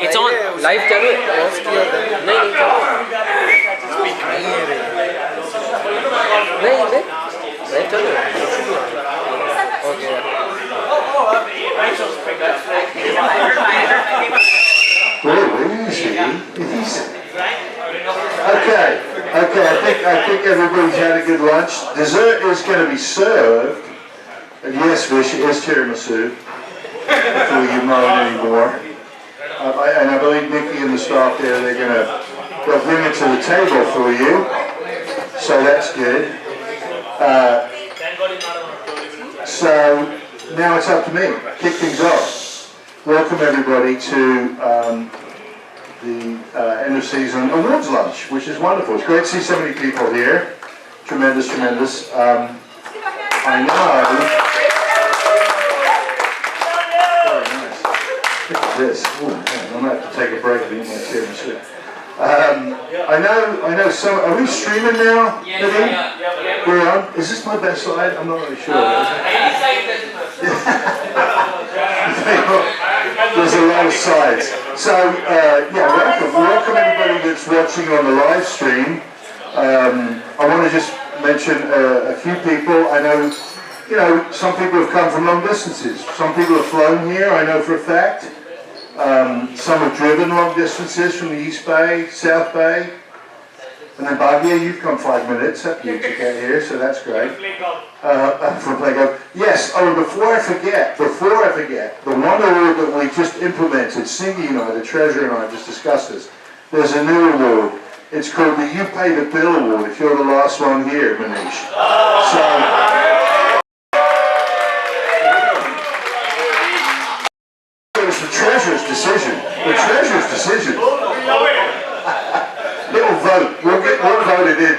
It's on. Live चालू है. नहीं चालू. नहीं लाइव चालू है. Okay. Okay. I think everybody's had a good lunch. Dessert is going to be served. And yes, Vish, it is tiramisu. Before you moan anymore. And I believe Nikki and the staff there, they'll bring it to the table for you. So that's good. So now it's up to me. Kick things off. Welcome everybody to the end of season awards lunch, which is wonderful. It's great to see so many people here. Tremendous. I know. Look at this. Ooh, man, I'm gonna have to take a break and eat my tiramisu. I know some. Are we streaming now? Yeah. We're on. Is this my best slide? I'm not really sure. There's a lot of sides. So welcome everybody that's watching on the live stream. I want to just mention a few people. I know. Some people have come from long distances. Some people have flown here, I know for a fact. Some have driven long distances from the East Bay, South Bay. And then Bagya, you've come 5 minutes, haven't you, to get here, so that's great. From Playground. Yes, and before I forget, the one award that we just implemented, Singy and I, the treasurer and I just discussed this, there's a new award. It's called the You Pay the Bill Award, if you're the last one here, Manish. So, the treasurer's decision. Little vote. We'll vote it in.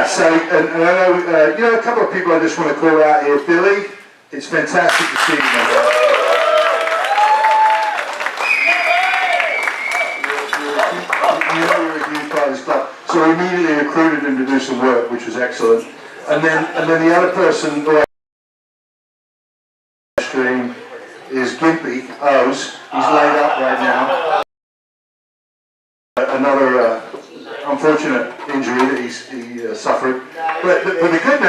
So and I know a couple of people I just want to call out here. Billy, it's fantastic to see you. You're a huge part of this club. So we immediately recruited him to do some work, which was excellent. And then the other person is Gimpy O's. He's laid up right now. Another unfortunate injury that he suffered. But the good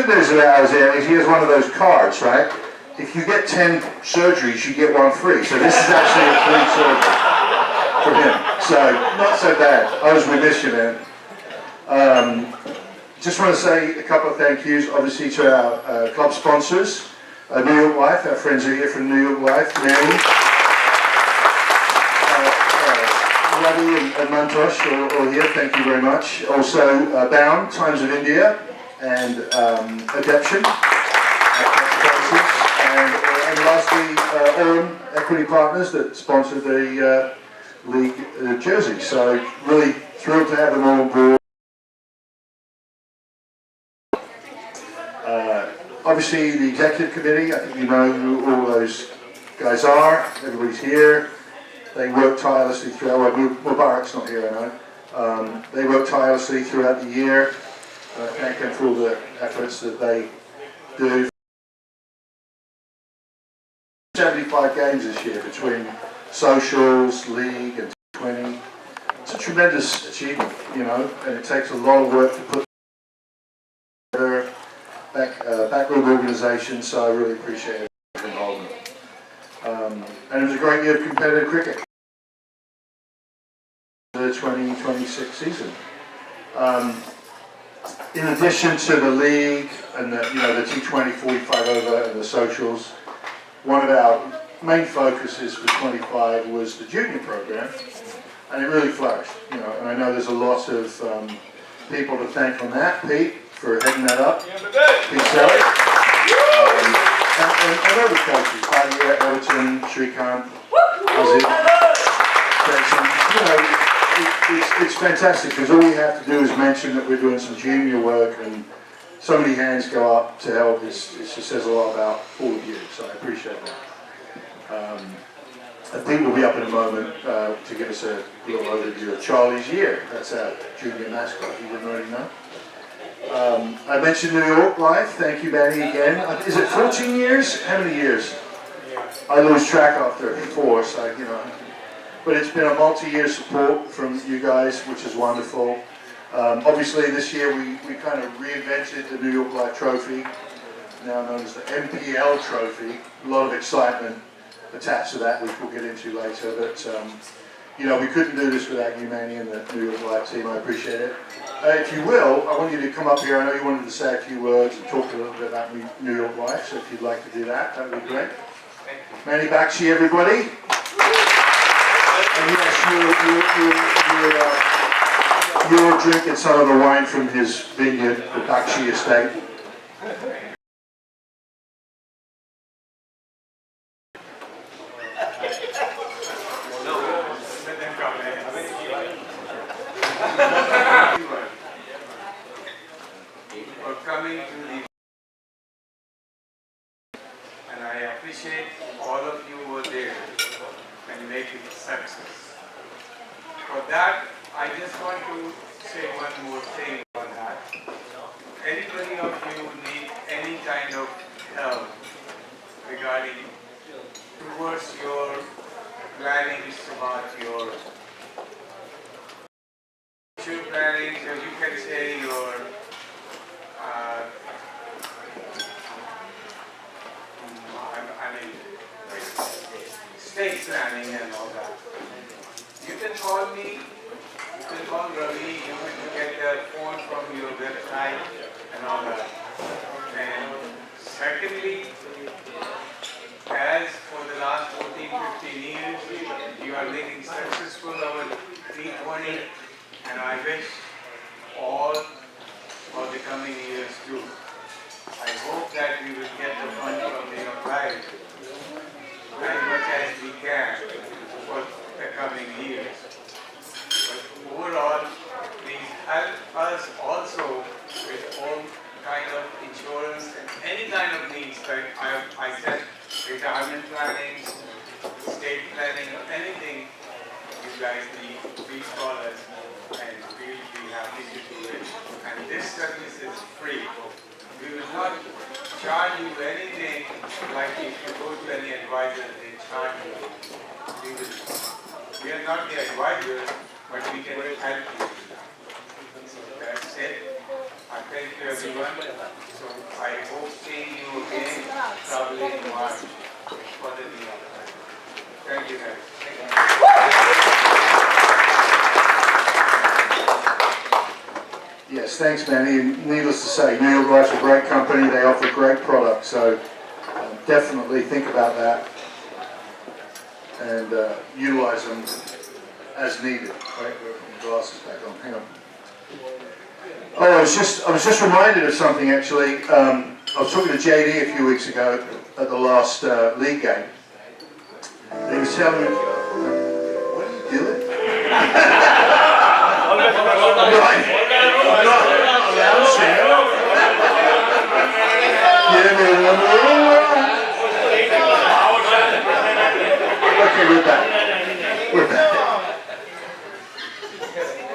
news about Ozzy is he has one of those cards, right? If you get 10 surgeries, you get one free. So this is actually a free surgery for him. So not so bad. Oz, we miss you, man. Just want to say a couple of thank yous, obviously, to our club sponsors. New York Life, our friends are here from New York Life, Marin, Ravi and Mantosh are here, thank you very much. Also Bound, Times of India, and Adeption, and lastly Oren Equity Partners that sponsored the league jersey. So really thrilled to have them all on board. Obviously, the executive committee, I think you know who all those guys are. Everybody's here. They work tirelessly throughout. Mubarak's not here, I know. They work tirelessly throughout the year. I thank them for all the efforts that they do. 75 games this year between socials, league, and 20. It's a tremendous achievement, and it takes a lot of work to put together. Backroom organisation, so I really appreciate your involvement. And it was a great year of competitive cricket. The 2026 season. In addition to the league and the T20 45 over and the socials, one of our main focuses for 25 was the junior program, and it really flourished. And I know there's a lot of people to thank on that. Pete, for heading that up. Pete Selleck. And other coaches, Javier, Everton, Shrikant, Ozzy, Jason. It's fantastic because all we have to do is mention that we're doing some junior work and so many hands go up to help. It just says a lot about all of you, so I appreciate that. And Pete will be up in a moment to give us a little overview of Charlie's year. That's our junior mascot. You didn't already know. I mentioned New York Life. Thank you, Manny, again. Is it 14 years? How many years? I lose track after 4, so you know. But it's been a multi-year support from you guys, which is wonderful. Obviously, this year we kind of reinvented the New York Life Trophy, now known as the MPL Trophy. A lot of excitement attached to that, which we'll get into later. But you know, we couldn't do this without you, Manny, and the New York Life team. I appreciate it. If you will, I want you to come up here. I know you wanted to say a few words and talk a little bit about New York Life, so if you'd like to do that, that would be great. Manny Bakshi, everybody. And yes, you're drinking some of the wine from his vineyard, the Bakshi estate. For coming to the, and I appreciate all of you were there and make it a success. For that, I just want to say one more thing on that. Anybody of you need any kind of help regarding towards your plannings about your future plannings, or you can say your estate planning and all that. You can call me, you can call Ravi, you can get the phone from your website and all that. And secondly, as for the last 14-15 years, you are making successful our T20, and I wish all for the coming years too. I hope that we will get the fund from the Life as much as we can for the coming years. But overall, please help us also with all kind of insurance and any kind of needs. Like I said, retirement planning, estate planning, or anything you guys need, please call us and we will be happy to do it. And this service is free. We will not charge you anything like if you go to any advisor, they charge you. We are not the advisors, but we can help you. So that's it. I thank you everyone. So I hope seeing you again probably in March for the new year. Thank you guys. Yes, thanks, Manny. And needless to say, New York Life's a great company. They offer great products, so definitely think about that and utilize them as needed. Right, glasses back on. Hang on. Oh, I was just reminded of something actually. I was talking to JD a few weeks ago at the last league game. And he was telling me, "What are you doing?" I'm not allowed to. Okay, we're back. We're back.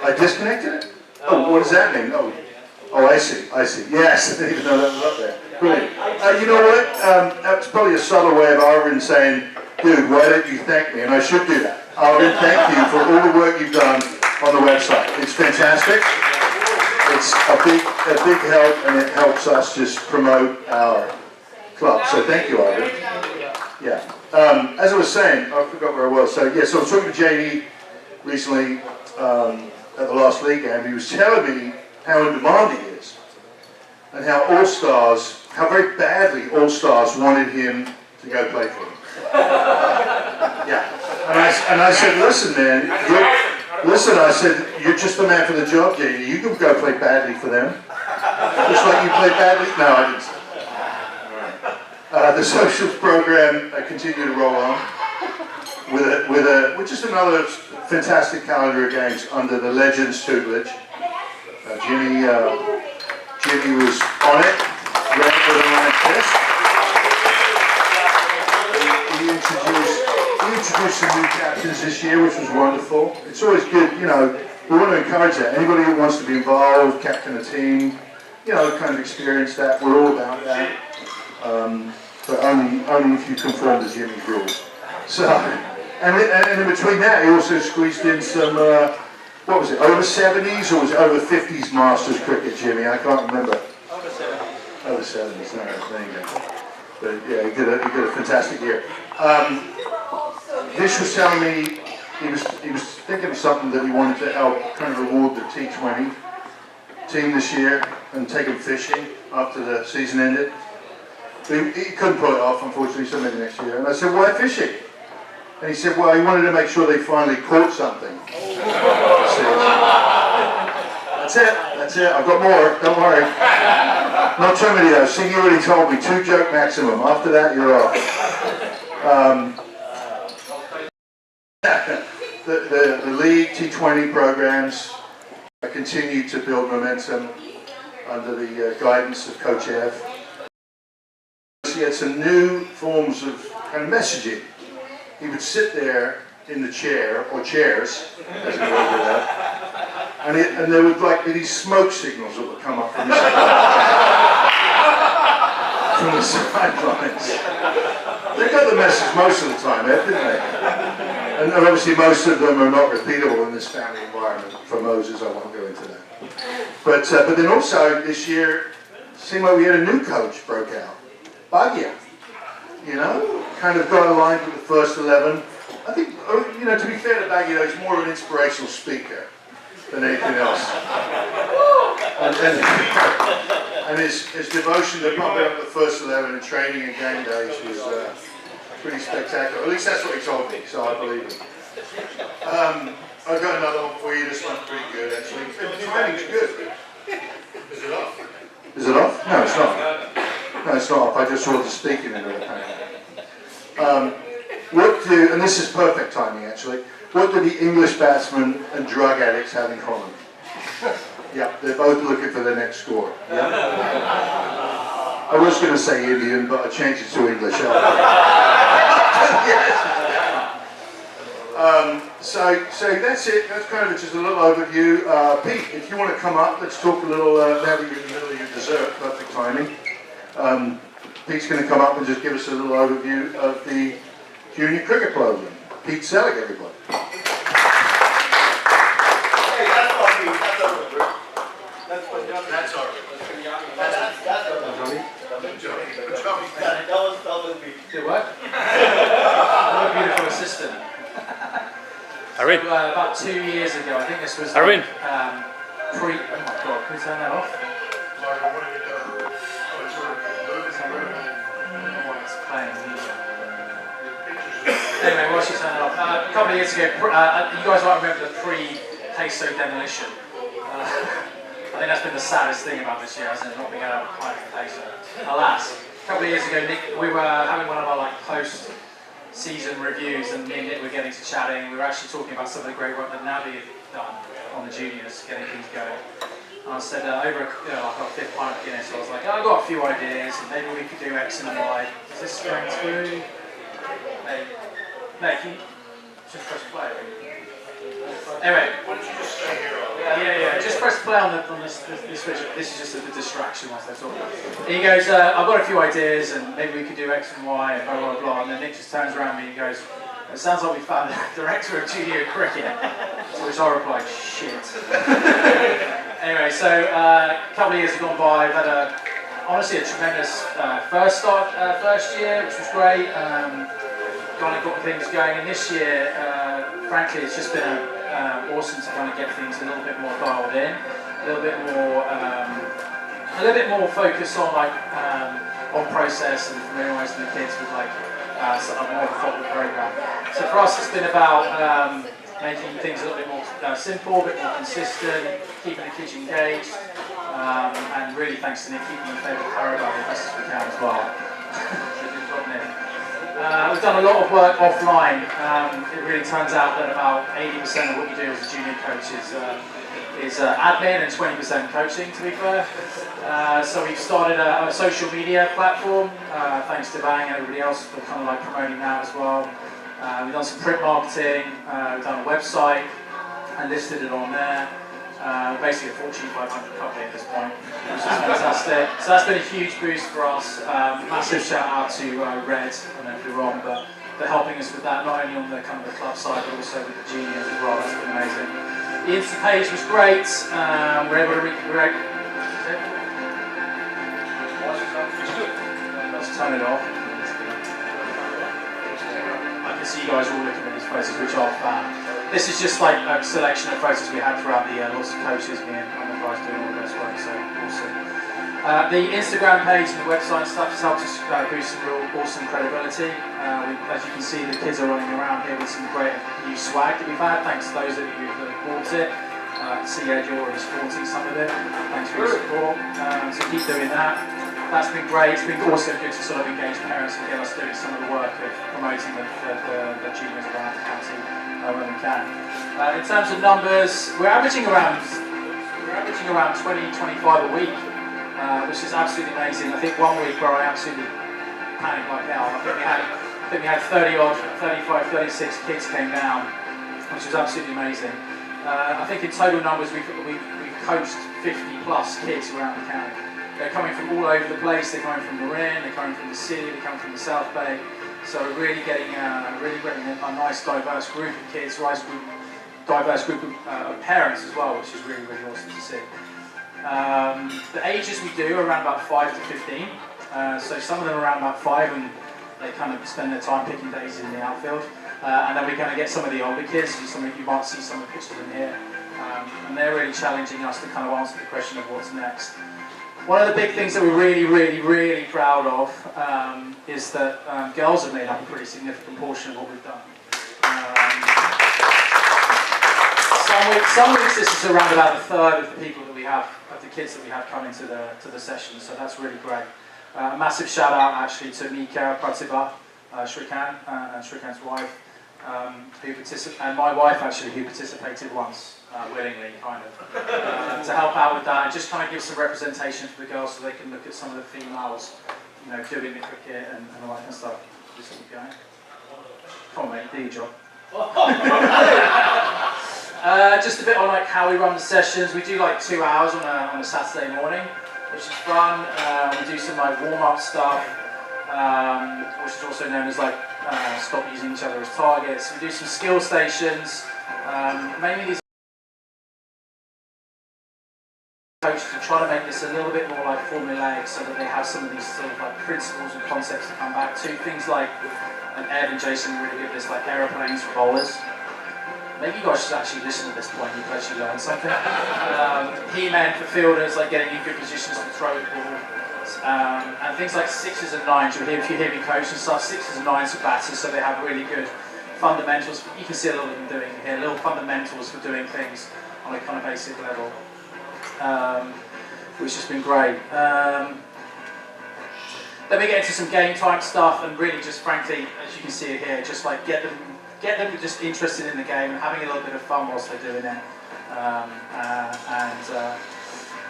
I disconnected it? Oh, what does that mean? Oh, I see. Yes, I didn't even know that was up there. Brilliant. You know what? That's probably a subtle way of Arvin saying, dude, why don't you thank me? And I should do that. Arvin, thank you for all the work you've done on the website. It's fantastic. It's a big help, and it helps us just promote our club. So thank you, Arvin. Yeah. As I was saying, I forgot where I was. So yeah, so I was talking to JD recently at the last league game. He was telling me how in demand he is, and how All-Stars, how very badly All-Stars wanted him to go play for them. Yeah. And I said, listen, man, I said, you're just the man for the job, JD. You can go play badly for them. Just like you played badly. No, I didn't say that. The socials program continued to roll on with just another fantastic calendar of games under the Legends tutelage. Jimmy was on it, ran with a line test. He introduced some new captains this year, which was wonderful. It's always good, you know, we want to encourage that. Anybody who wants to be involved, captain a team, you know, kind of experience that. We're all about that. But only if you conform to Jimmy's rules. So, and in between that, he also squeezed in some, what was it, over 70s or was it over 50s Masters cricket, Jimmy? I can't remember. Over 70. Over 70s, no, there you go. But yeah, he did a fantastic year. Vish was telling me he was thinking of something that he wanted to help kind of reward the T20 team this year and take them fishing after the season ended. But he couldn't pull it off, unfortunately, so maybe next year. And I said, why fishing? And he said, well, he wanted to make sure they finally caught something. That's it, I've got more, don't worry. Not too many though, see, you already told me, 2 joke maximum. After that, you're off. The league T20 programs continue to build momentum under the guidance of Coach Ev. He had some new forms of kind of messaging. He would sit there in the chair, or chairs, as he would do that, and there would like be these smoke signals that would come up from the sidelines. They got the message most of the time, Ed, didn't they? And obviously most of them are not repeatable in this family environment. For Moses, I won't go into that. But then also this year, it seemed like we had a new coach broke out. Baggia, you know, kind of got aligned with the first 11. I think, you know, to be fair to Baggia, he's more of an inspirational speaker than anything else. And his devotion to pumping up the first 11 and training and game days was pretty spectacular. At least that's what he told me, so I believe him. I've got another one for you. This one's pretty good, actually. The timing's good. Is it off? Is it off? No, it's not. No, it's not off. I just saw the speaking in it. And this is perfect timing, actually. What do the English batsmen and drug addicts have in common? Yeah, they're both looking for the next score. Yeah? I was going to say Indian, but I changed it to English. So that's it. That's kind of just a little overview. Pete, if you want to come up, let's talk a little, now that you're in the middle of your dessert, perfect timing. Pete's going to come up and just give us a little overview of the Junior Cricket Program. Pete Selig, everybody. Hey, that's not me. That's over. That's Punjabi. That's all right. That's Punjabi. That was me. Did it work? What a beautiful assistant. Marin. So, about 2 years ago, I think this was Marin. oh my god, can we turn that off? It's playing music. Anyway, while she's turning it off, a couple of years ago, you guys might remember the pre-Peso demolition. I think that's been the saddest thing about this year, hasn't it? Not being able to find the Peso. Alas, a couple of years ago, Nick, we were having one of our post-season reviews, and me and Nick were getting to chatting. We were actually talking about some of the great work that Navi had done on the juniors, getting things going. And I said, over our 5th pint of Guinness, I was like, I've got a few ideas, and maybe we could do X and Y. Is this going through? No, can you just press play? Anyway. Why don't you just stay here? Yeah, just press play on this switch. This is just a distraction whilst they're talking. And he goes, I've got a few ideas, and maybe we could do X and Y, and blah, blah, blah. And then Nick just turns around me and goes, it sounds like we found a director of junior cricket. To which I replied, shit. Anyway, so a couple of years have gone by. I've had honestly a tremendous first year, which was great. Kind of got things going, and this year, frankly, it's just been awesome to kind of get things a little bit more dialed in, a little bit more focus on on process and familiarising the kids with sort of more of a thoughtful program. So for us, it's been about making things a little bit more simple, a bit more consistent, keeping the kids engaged, and really thanks to Nick, keeping the favourite paragraph as best as we can as well. So good job, Nick. We've done a lot of work offline. It really turns out that about 80% of what you do as a junior coach is admin and 20% coaching, to be fair. So we've started a social media platform, thanks to Bang and everybody else for kind of promoting that as well. We've done some print marketing, we've done a website and listed it on there. Basically a Fortune 500 company at this point, which is fantastic. So that's been a huge boost for us. Massive shout out to Red, I don't know if you're wrong, but they're helping us with that, not only on the kind of the club side, but also with the juniors as well. That's been amazing. The Insta page was great. We're able to let's turn it off. I can see you guys all looking at these photos, which are fab. This is just like a selection of photos we had throughout the year. Lots of coaches, me and the guys doing all the best work, so awesome. The Instagram page and the website stuff has helped us boost some real awesome credibility. As you can see, the kids are running around here with some great new swag that we've had, thanks to those of you that have bought it. See Ed, you're already sporting some of it. Thanks for your support. So keep doing that. That's been great. It's been also good to sort of engage parents and get us doing some of the work of promoting the juniors around the county when we can. In terms of numbers, we're averaging around 20, 25 a week, which is absolutely amazing. I think one week where I absolutely panicked like hell. I think we had 30 odd, 35, 36 kids came down, which was absolutely amazing. I think in total numbers we've coached 50 plus kids around the county. They're coming from all over the place. They're coming from Marin, they're coming from the city, they're coming from the South Bay. So we're really getting a nice diverse group of kids, diverse group of parents as well, which is really, really awesome to see. The ages we do are around about 5 to 15. So some of them are around about 5 and they kind of spend their time picking daisies in the outfield. And then we're going to get some of the older kids, you might see some of the pictures in here. And they're really challenging us to kind of answer the question of what's next. One of the big things that we're really, really, really proud of is that girls have made up a pretty significant portion of what we've done. Some weeks this is around about a third of the people that we have, of the kids that we have coming to the session, so that's really great. A massive shout out actually to Mika, Pratibha, Shrikant, and Shrikant's wife, and my wife actually, who participated once, willingly, kind of, to help out with that and just kind of give some representation for the girls so they can look at some of the females, doing the cricket and all that kind of stuff. Just keep going. Come on, mate, do your job. Just a bit on like how we run the sessions. We do like 2 hours on a Saturday morning, which is fun. We do some like warm-up stuff, which is also known as like stop using each other as targets. We do some skill stations. Mainly these coaches to try to make this a little bit more like formulaic so that they have some of these sort of like principles and concepts to come back to. Things like, and Ed and Jason are really good at this, like aeroplanes for bowlers. Maybe you guys should actually listen at this point, you've actually learned something. He-men for fielders, like getting in good positions to throw the ball. And things like 6s and 9s, if you hear me coach and stuff, 6s and 9s for batters, so they have really good fundamentals. You can see a little of them doing here, little fundamentals for doing things on a kind of basic level. Which has been great. Then we get into some game type stuff and really just frankly, as you can see here, just like get them just interested in the game and having a little bit of fun whilst they're doing it.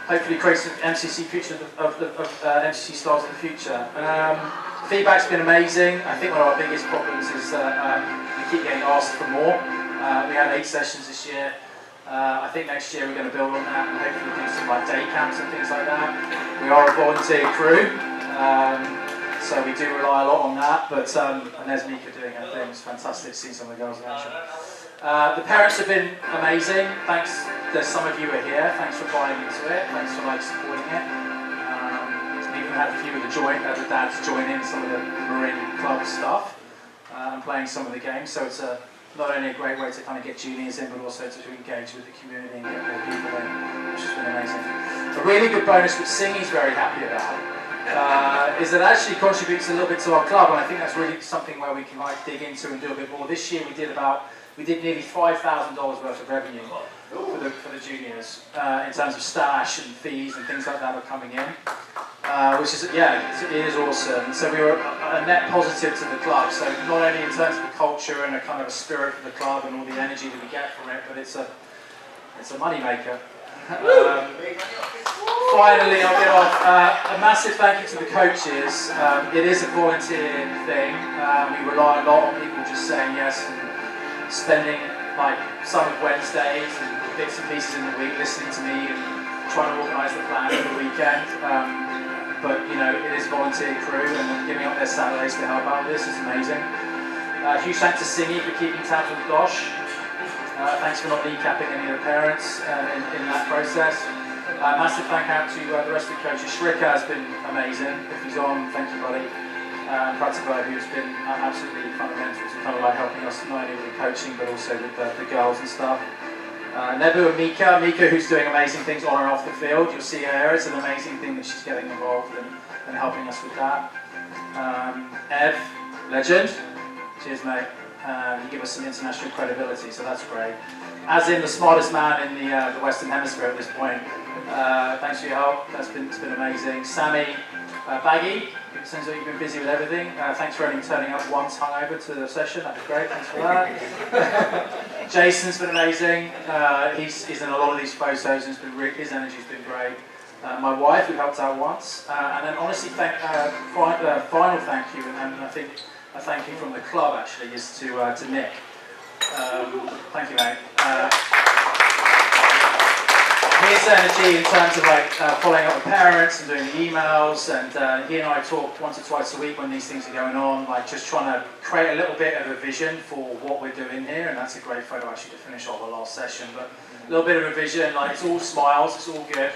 Hopefully create some MCC future of MCC stars of the future. Feedback's been amazing. I think one of our biggest problems is that we keep getting asked for more. We had 8 sessions this year. I think next year we're going to build on that and hopefully do some like day camps and things like that. We are a volunteer crew, so we do rely a lot on that, but and there's Mika doing her thing. It's fantastic seeing some of the girls in action. The parents have been amazing. Thanks, there's some of you are here. Thanks for buying into it. Thanks for like supporting it. We even had a few of the dads join in some of the Marin club stuff and playing some of the games. So it's not only a great way to kind of get juniors in, but also to engage with the community and get more people in, which has been amazing. A really good bonus, which Singy's very happy about, is that it actually contributes a little bit to our club, and I think that's really something where we can like dig into and do a bit more. This year we did nearly $5,000 worth of revenue for the juniors in terms of stash and fees and things like that are coming in, which is, it is awesome. So we were a net positive to the club, so not only in terms of the culture and a kind of a spirit for the club and all the energy that we get from it, but it's a money maker. Finally, I'll get off. A massive thank you to the coaches. It is a volunteer thing. We rely a lot on people just just saying yes and spending like some of Wednesdays and bits and pieces in the week listening to me and trying to organise the plan for the weekend. But you know, it is volunteer crew and giving up their Saturdays to help out with this is amazing. Huge thanks to Singy for keeping tabs with Gosh. Thanks for not kneecapping any of the parents in that process. Massive thank out to the rest of the coaches. Shrika has been amazing. If he's on, thank you, buddy. Pratibha, who's been absolutely fundamental to kind of like helping us not only with coaching but also with the girls and stuff. Nebu and Mika who's doing amazing things on and off the field. You'll see her, it's an amazing thing that she's getting involved in and helping us with that. Ev, legend. Cheers, mate. You give us some international credibility, so that's great. As in the smartest man in the Western Hemisphere at this point. Thanks for your help, it's been amazing. Sammy, Baggy, it seems like you've been busy with everything. Thanks for only turning up once hungover to the session, that'd be great, thanks for that. Jason's been amazing, he's in a lot of these photos and his energy's been great. My wife, who helped out once, and then honestly, final thank you, and I think a thank you from the club actually is to Nick. Thank you, mate. His energy in terms of like following up with parents and doing the emails, and he and I talk once or twice a week when these things are going on, like just trying to create a little bit of a vision for what we're doing here, and that's a great photo actually to finish off the last session, but a little bit of a vision, like it's all smiles, it's all good.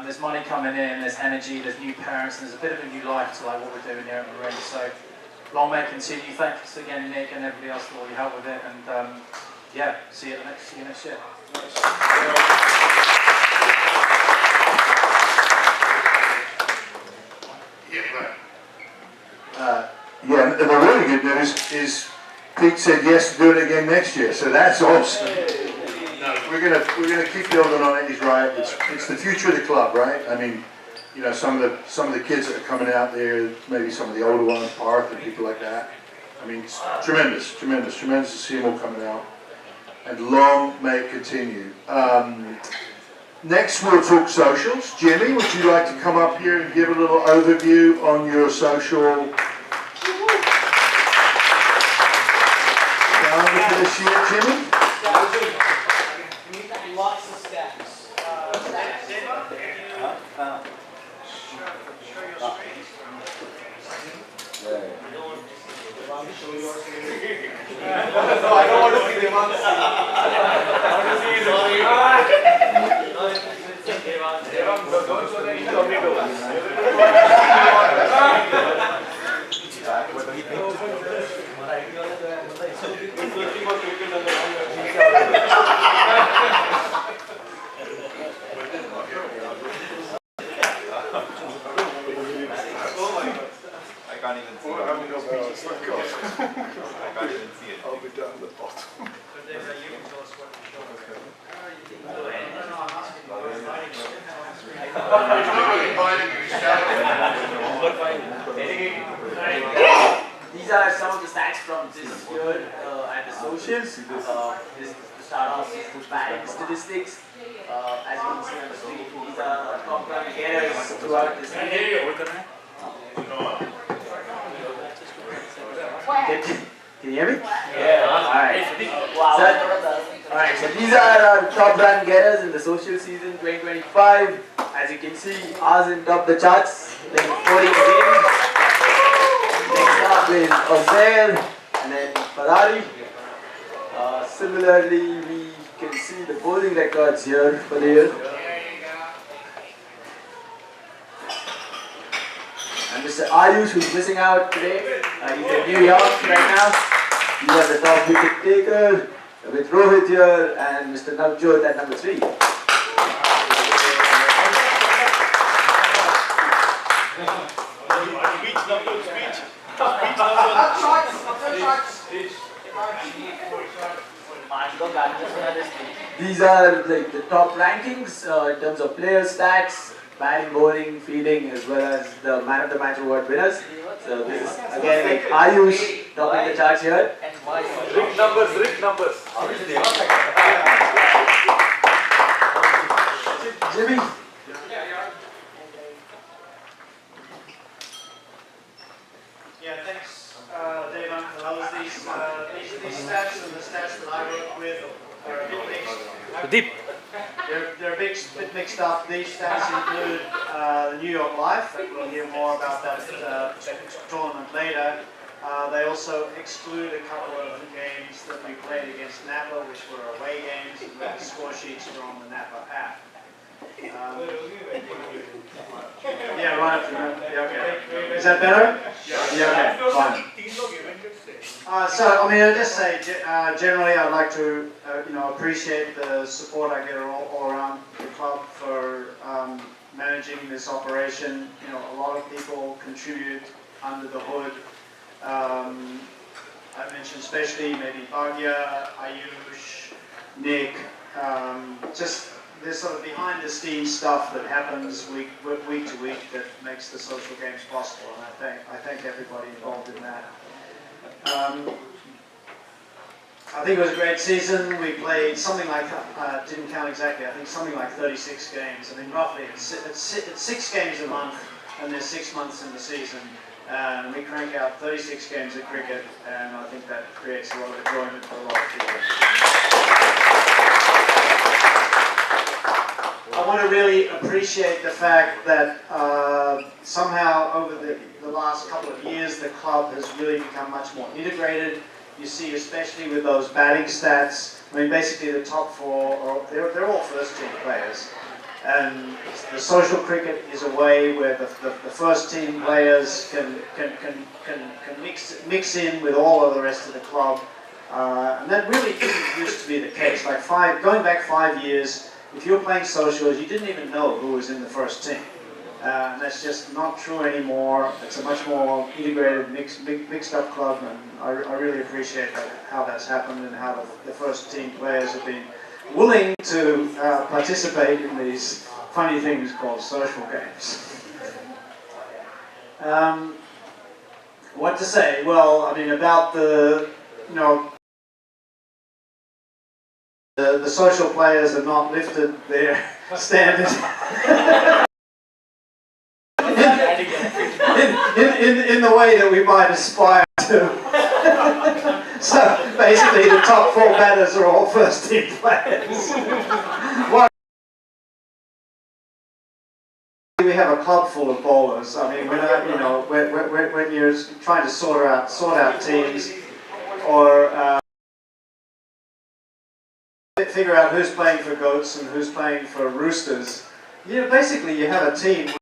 There's money coming in, there's energy, there's new parents, and there's a bit of a new life to like what we're doing here at Marin, so long may it continue. Thanks again, Nick, and everybody else for all your help with it, and yeah, see you next year. Yeah, and the really good news is Pete said yes to do it again next year, so that's awesome. No, we're gonna keep building on it. He's right. It's the future of the club, right? I mean, you know, some of the kids that are coming out there, maybe some of the older ones, Parth and people like that. I mean, it's tremendous to see them all coming out. And long may it continue. Next we'll talk socials. Jimmy, would you like to come up here and give a little overview on your social calendar for this year, Jimmy? Lots of steps. Show your screen. No, I don't want to see them on the screen. I want to see you. Don't show the incognito. I can't even see it. I can't even see it. I'll be down the bottom. These are some of the stats from this year at the socials. This is the start of the batting statistics. As you can see on the screen, these are top run getters throughout this season. Can you hear me? Yeah. Alright. Wow. Alright, so these are our top run getters in the social season 2025. As you can see, ours in top the charts, playing 40 games. Next up is Ozair and then Ferrari. Similarly, we can see the bowling records here for the year. And Mr. Ayush, who's missing out today, he's in New York right now. These are the top wicket taker with Rohit here and Mr. Navjot at number 3. These are like the top rankings in terms of player stats, batting, bowling, fielding, as well as the man of the match award winners. So this is again like Ayush topping the charts here. Rick numbers. Jimmy. Yeah, thanks, Dave, for all of these. stats and the stats that I work with are a bit mixed. Deep. They're a bit mixed up. These stats include the New York Life, and we'll hear more about that tournament later. They also exclude a couple of games that we played against Napa, which were away games, and the score sheets are on the Napa app. Yeah, right. Yeah, okay. Is that better? Yeah, okay, fine. So, I mean, I'll just say, generally, I'd like to, appreciate the support I get all around the club for managing this operation. You know, a lot of people contribute under the hood. I mentioned especially maybe Bhagya, Ayush, Nick, just this sort of behind the scenes stuff that happens week to week that makes the social games possible, and I thank everybody involved in that. I think it was a great season. We played something like, didn't count exactly, I think something like 36 games. I mean, roughly it's 6 games a month, and there's 6 months in the season. And we crank out 36 games of cricket, and I think that creates a lot of enjoyment for a lot of people. I want to really appreciate the fact that somehow over the last couple of years the club has really become much more integrated. You see, especially with those batting stats, I mean basically the top 4, they're all first team players. And the social cricket is a way where the first team players can mix in with all of the rest of the club. And that really didn't used to be the case. Like going back 5 years, if you were playing socials, you didn't even know who was in the first team. And that's just not true anymore. It's a much more integrated, mixed up club, and I really appreciate how that's happened and how the first team players have been willing to participate in these funny things called social games. What to say? Well, I mean about the social players have not lifted their standard in the way that we might aspire to. So basically the top 4 batters are all first team players. We have a club full of bowlers. I mean, when you're trying to sort out teams or figure out who's playing for goats and who's playing for roosters, basically you have a team with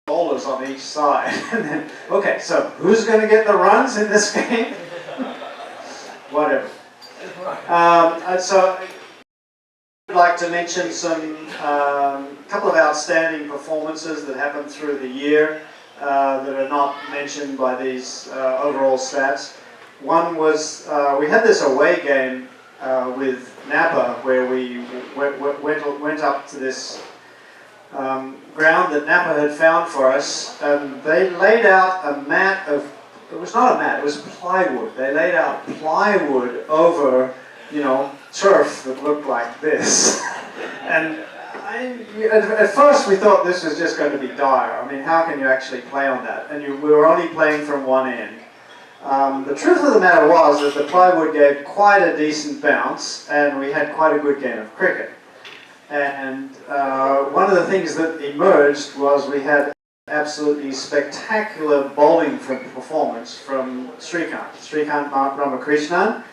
bowlers on each side. And then, okay, so who's going to get the runs in this game? Whatever. So I'd like to mention some couple of outstanding performances that happened through the year that are not mentioned by these overall stats. One was we had this away game with Napa where we went up to this ground that Napa had found for us, and they laid out a mat of, it was not a mat, it was plywood. They laid out plywood over, turf that looked like this. And at first we thought this was just going to be dire. I mean, how can you actually play on that? And we were only playing from one end. The truth of the matter was that the plywood gave quite a decent bounce, and we had quite a good game of cricket. And one of the things that emerged was we had absolutely spectacular bowling performance from Srikanth Ramakrishnan.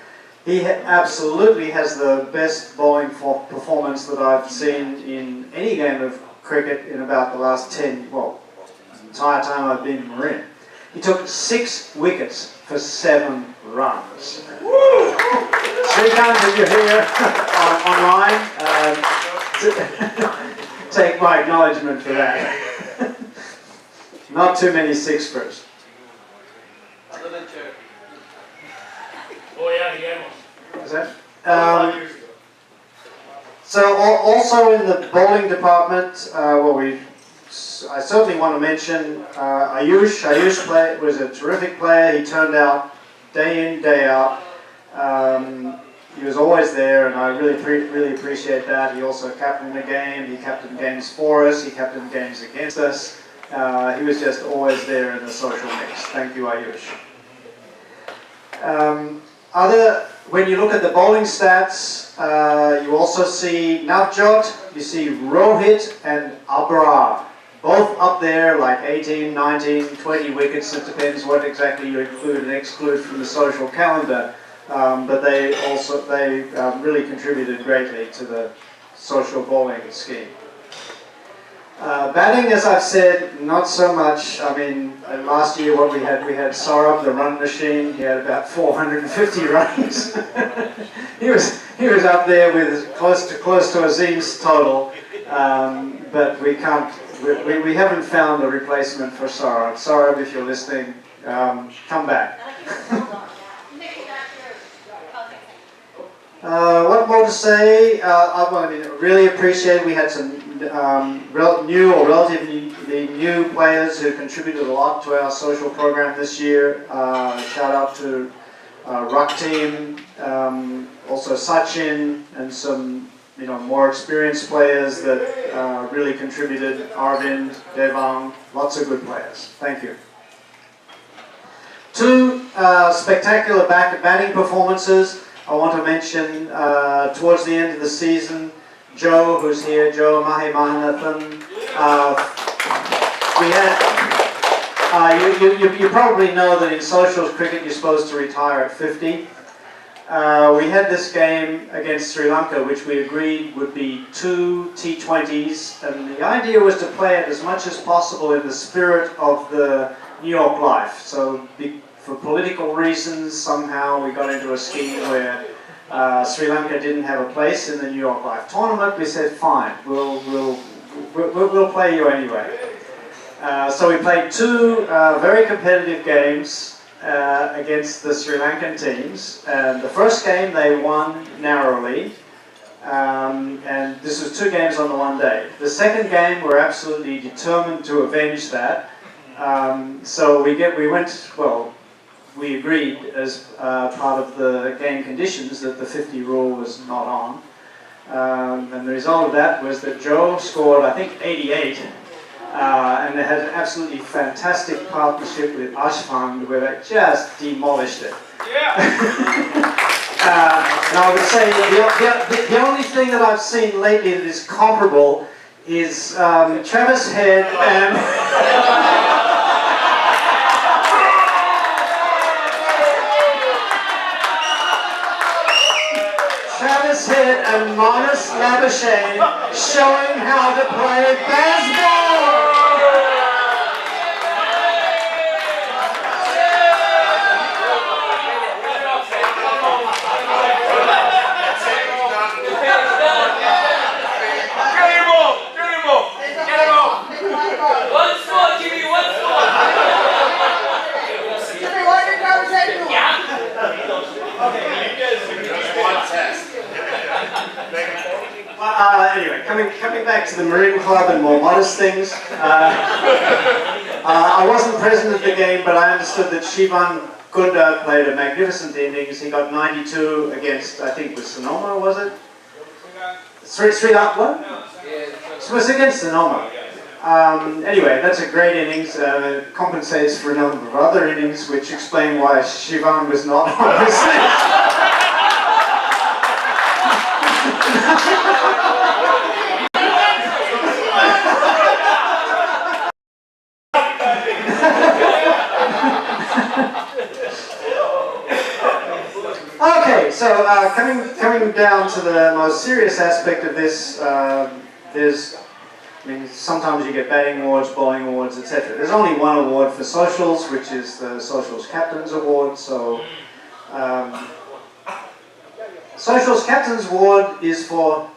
He absolutely has the best bowling performance that I've seen in any game of cricket in about the last the entire time I've been in Marin. He took 6 wickets for 7 runs. Srikanth, if you're here online, take my acknowledgement for that. Not too many 6-fers. Other than chair. Oh yeah, yeah. Is that? So also in the bowling department, I certainly want to mention Ayush. Ayush was a terrific player. He turned out day in, day out. He was always there, and I really appreciate that. He also captained the game. He captained games for us. He captained games against us. He was just always there in the social mix. Thank you, Ayush. Other when you look at the bowling stats, you also see Navjot, you see Rohit and Abrar. Both up there like 18, 19, 20 wickets. It depends what exactly you include and exclude from the social calendar. But they really contributed greatly to the social bowling scheme. Batting, as I've said, not so much. I mean, last year what we had Saurabh, the run machine. He had about 450 runs. he was up there with close to Azim's total, but we haven't found a replacement for Saurabh. Saurabh, if you're listening, come back. What more to say? I really appreciate we had some new or relatively new players who contributed a lot to our social program this year. Shout out to Ruck Team, also Sachin, and some more experienced players that really contributed. Arvind, Devang, lots of good players. Thank you. Two spectacular batting performances. I want to mention towards the end of the season, Joe, who's here, Joe Mahimanathan. We had, you probably know that in socials cricket you're supposed to retire at 50. We had this game against Sri Lanka, which we agreed would be 2 T20s, and the idea was to play it as much as possible in the spirit of the New York Life. So for political reasons, somehow we got into a scheme where Sri Lanka didn't have a place in the New York Life tournament. We said, fine, we'll play you anyway. So we played 2 very competitive games against the Sri Lankan teams. And the first game they won narrowly, and this was 2 games on the one day. The second game we're absolutely determined to avenge that. So we agreed as part of the game conditions that the 50 rule was not on. And the result of that was that Joe scored, I think, 88. And they had an absolutely fantastic partnership with Ashfang where they just demolished it. Yeah. And I would say the only thing that I've seen lately that is comparable is Travis Head and... Travis Head and Manas Labuschagne showing how to play baseball. Anyway, coming back to the Marin Club and more modest things. I wasn't present at the game, but I understood that Shivan Kunda played a magnificent innings. He got 92 against, I think, it was Sonoma, was it? Sri Lanka? It was against Sonoma. Anyway, that's a great innings. It compensates for a number of other innings, which explain why Shivan was not on this list. Okay, so coming down to the most serious aspect of this, sometimes you get batting awards, bowling awards, etc. There's only one award for socials, which is the Socials Captains Award. So, Socials Captains Award is for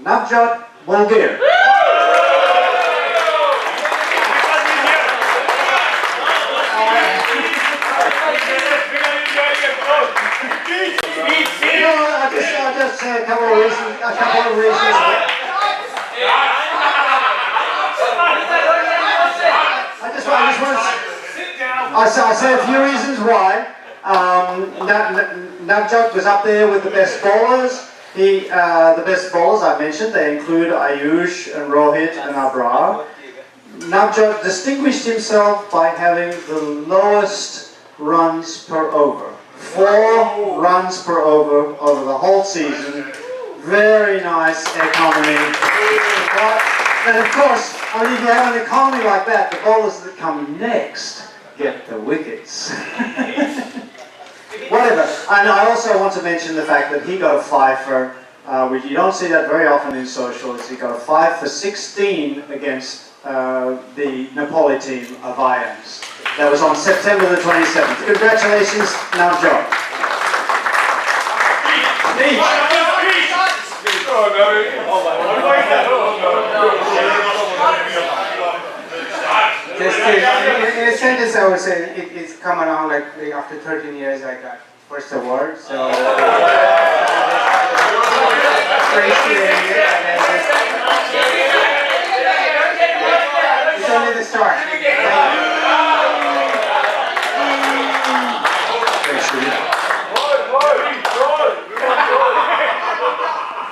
Navjot Bulgir. I'll just say a couple of reasons. I'll say a few reasons why. Navjot was up there with the best bowlers. The best bowlers I mentioned, they include Ayush and Rohit and Abrar. Navjot distinguished himself by having the lowest runs per over. 4 runs per over the whole season. Very nice economy. But, and of course, I mean, if you have an economy like that, the bowlers that come next get the wickets. Whatever. And I also want to mention the fact that he got a 5 for, which you don't see that very often in socials. He got a 5 for 16 against the Nepali team of IAMS. That was on September the 27th. Congratulations, now Joe. Just in a sentence, I would say it's come around like after 13 years I got first award, so appreciating it. It's only the start.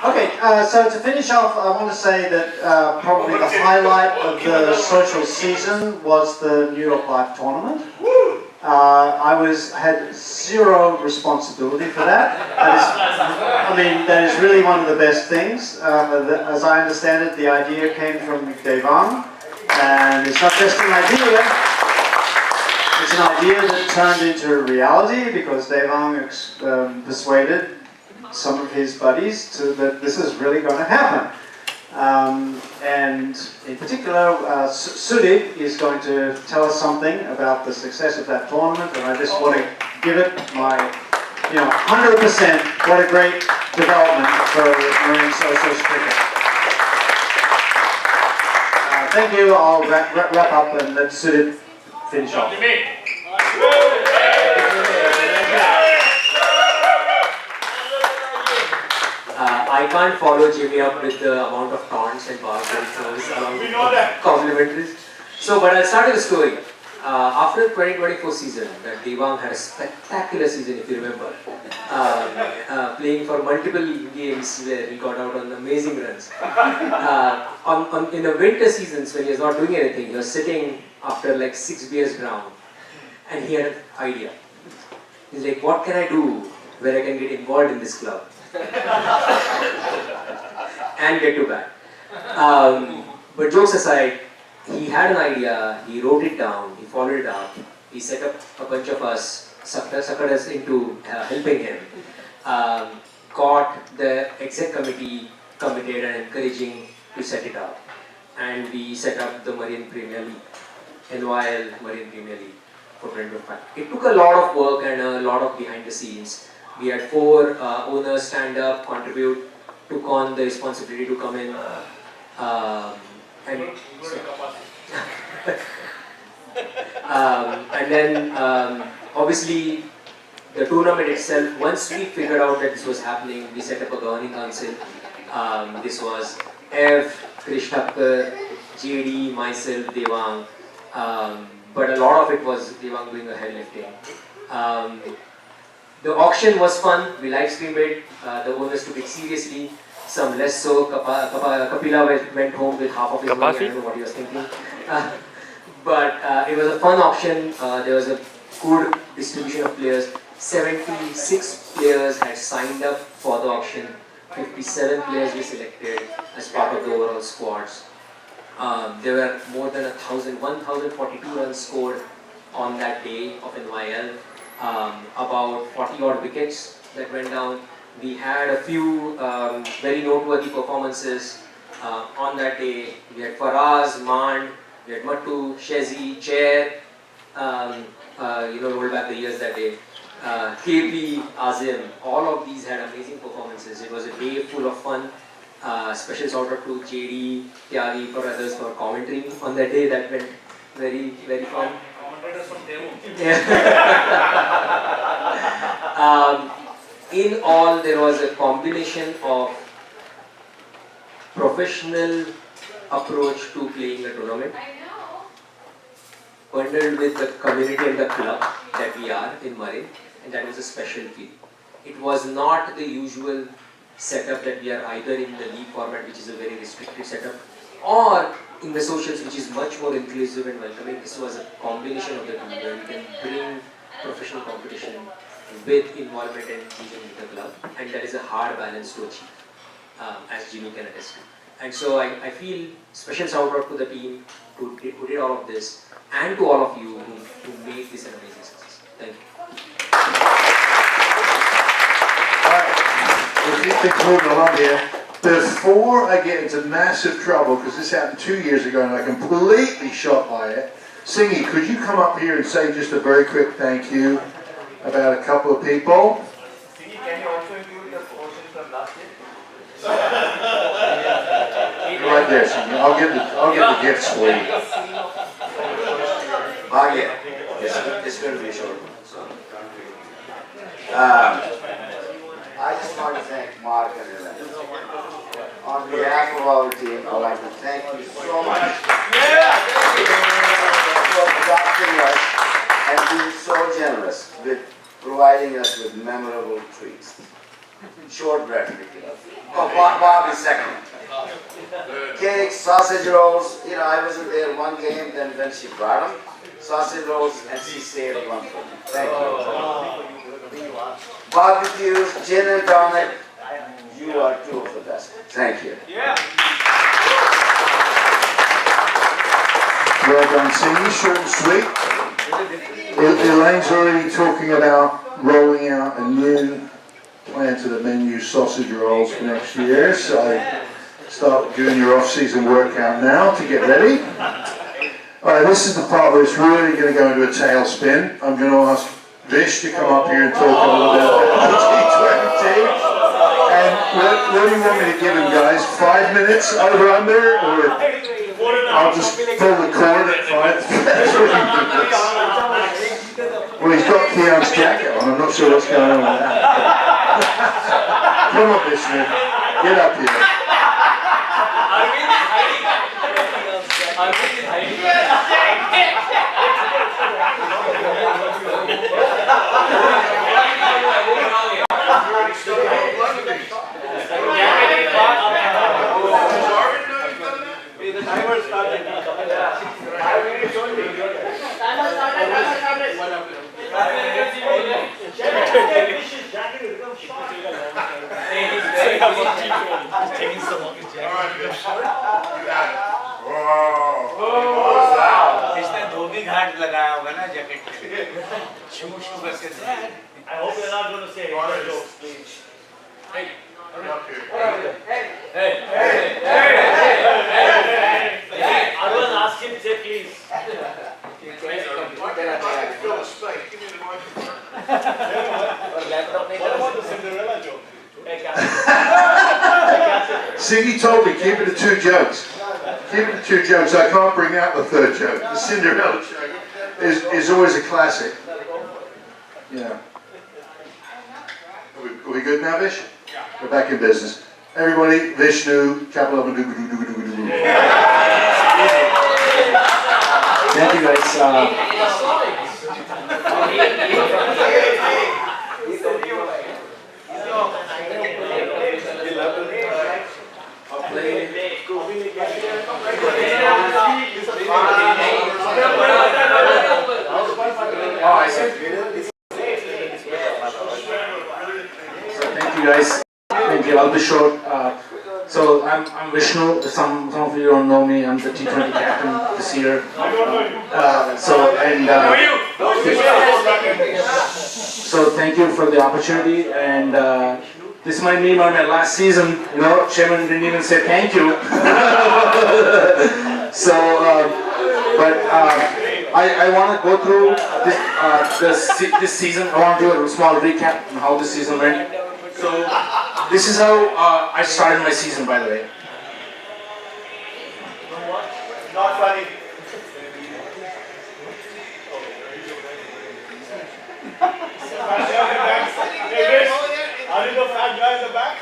Okay, so to finish off, I want to say that probably the highlight of the social season was the New York Live tournament. I had zero responsibility for that. That is really one of the best things. As I understand it, the idea came from Devang, and it's not just an idea. It's an idea that turned into reality because Devang persuaded some of his buddies that this is really going to happen. And in particular, Sudip is going to tell us something about the success of that tournament, and I just want to give it my, 100%, what a great development for Marin Social cricket. Thank you, I'll wrap up and let Sudip finish off. I can't follow Jimmy up with the amount of taunts and power throws along with complimentaries. So, but I'll start with a story. After the 2024 season, that Devang had a spectacular season, if you remember, playing for multiple games where he got out on amazing runs. In the winter seasons, when he was not doing anything, he was sitting after like 6 beers ground, and he had an idea. He's like, what can I do where I can get involved in this club? And get to bat. But jokes aside, he had an idea, he wrote it down, he followed it up, he set up a bunch of us, suckered us into helping him, got the exec committee committed and encouraging to set it up. And we set up the Marin Premier League, NYL Marin Premier League for 2025. It took a lot of work and a lot of behind the scenes. We had 4 owners stand up, contribute, took on the responsibility to come in, and then obviously the tournament itself, once we figured out that this was happening, we set up a governing council. This was F, Krish Thakkar, JD, myself, Devang, but a lot of it was Devang doing a heavy lifting. The auction was fun, we live streamed it, the owners took it seriously, some less so. Kapila went home with half of his money, I don't know what he was thinking. But it was a fun auction, there was a good distribution of players. 76 players had signed up for the auction, 57 players were selected as part of the overall squads. There were more than 1,042 runs scored on that day of NYL. About 40 odd wickets that went down. We had a few very noteworthy performances on that day. We had Faraz, Mand, we had Mattu, Shezi, Chair, roll back the years that day. KP, Azim, all of these had amazing performances. It was a day full of fun. Special shout out to JD, Tyagi, for others for commentary on that day. That went very, very fun. In all, there was a combination of professional approach to playing a tournament, bundled with the community and the club that we are in Marin, and that was a special feel. It was not the usual setup that we are either in the league format, which is a very restricted setup, or in the socials, which is much more inclusive and welcoming. This was a combination of the two, where we can bring professional competition with involvement and vision with the club, and that is a hard balance to achieve, as Jimmy can attest to. And so I feel special shout out to the team who did all of this, and to all of you who made this an amazing success. Thank you. We'll keep things moving along here. Before I get into massive trouble, because this happened 2 years ago and I completely shot by it, Singy, could you come up here and say just a very quick thank you about a couple of people? Singy, can you also include the portion from last year? Right there, Singy. I'll get the gifts for you. Yeah, it's going to be a short one. So. I just want to thank Mark and Ellen. On behalf of our team, I'd like to thank you so much for adopting us and being so generous with providing us with memorable treats. Shortbread. Oh, Bob is second. Cake, sausage rolls. You know, I wasn't there one game, then when she brought them, sausage rolls, and she saved one for me. Thank you. Barbecues, gin and tonic. You are two of the best. Thank you. Yeah. Well done, Singy. Short and sweet. Elaine's already talking about rolling out a new plan to the menu, sausage rolls for next year. So start doing your off-season workout now to get ready. Alright, this is the part where it's really going to go into a tailspin. I'm going to ask Vish to come up here and talk a little bit about the T20. And what do you want me to give him, guys? 5 minutes over under, or I'll just pull the cord at 5 minutes? Well, he's got Keon's jacket on. I'm not sure what's going on with that. Come on, Vishnu. Get up here. The timer started. इसने धोबी घाट लगाया होगा ना jacket पे शू शू करके I hope you're not going to say any jokes, please. hey Everyone ask him, say please. What about the Cinderella joke? Singy told me, keep it to 2 jokes. Keep it to 2 jokes. I can't bring out the 3rd joke. The Cinderella joke is always a classic. Yeah. Are we good now, Vish? Yeah. We're back in business. Everybody, Vishnu, capital of Thank you, guys. Thank you, guys. Thank you. I'll be short. So I'm Vishnu. Some of you don't know me. I'm the T20 captain this year. So thank you for the opportunity, and this might be my last season. You know, Chairman didn't even say thank you. I want to go through this season. I want to do a small recap on how this season went. So this is how I started my season, by the way. Not funny. Are you the fat guy in the back?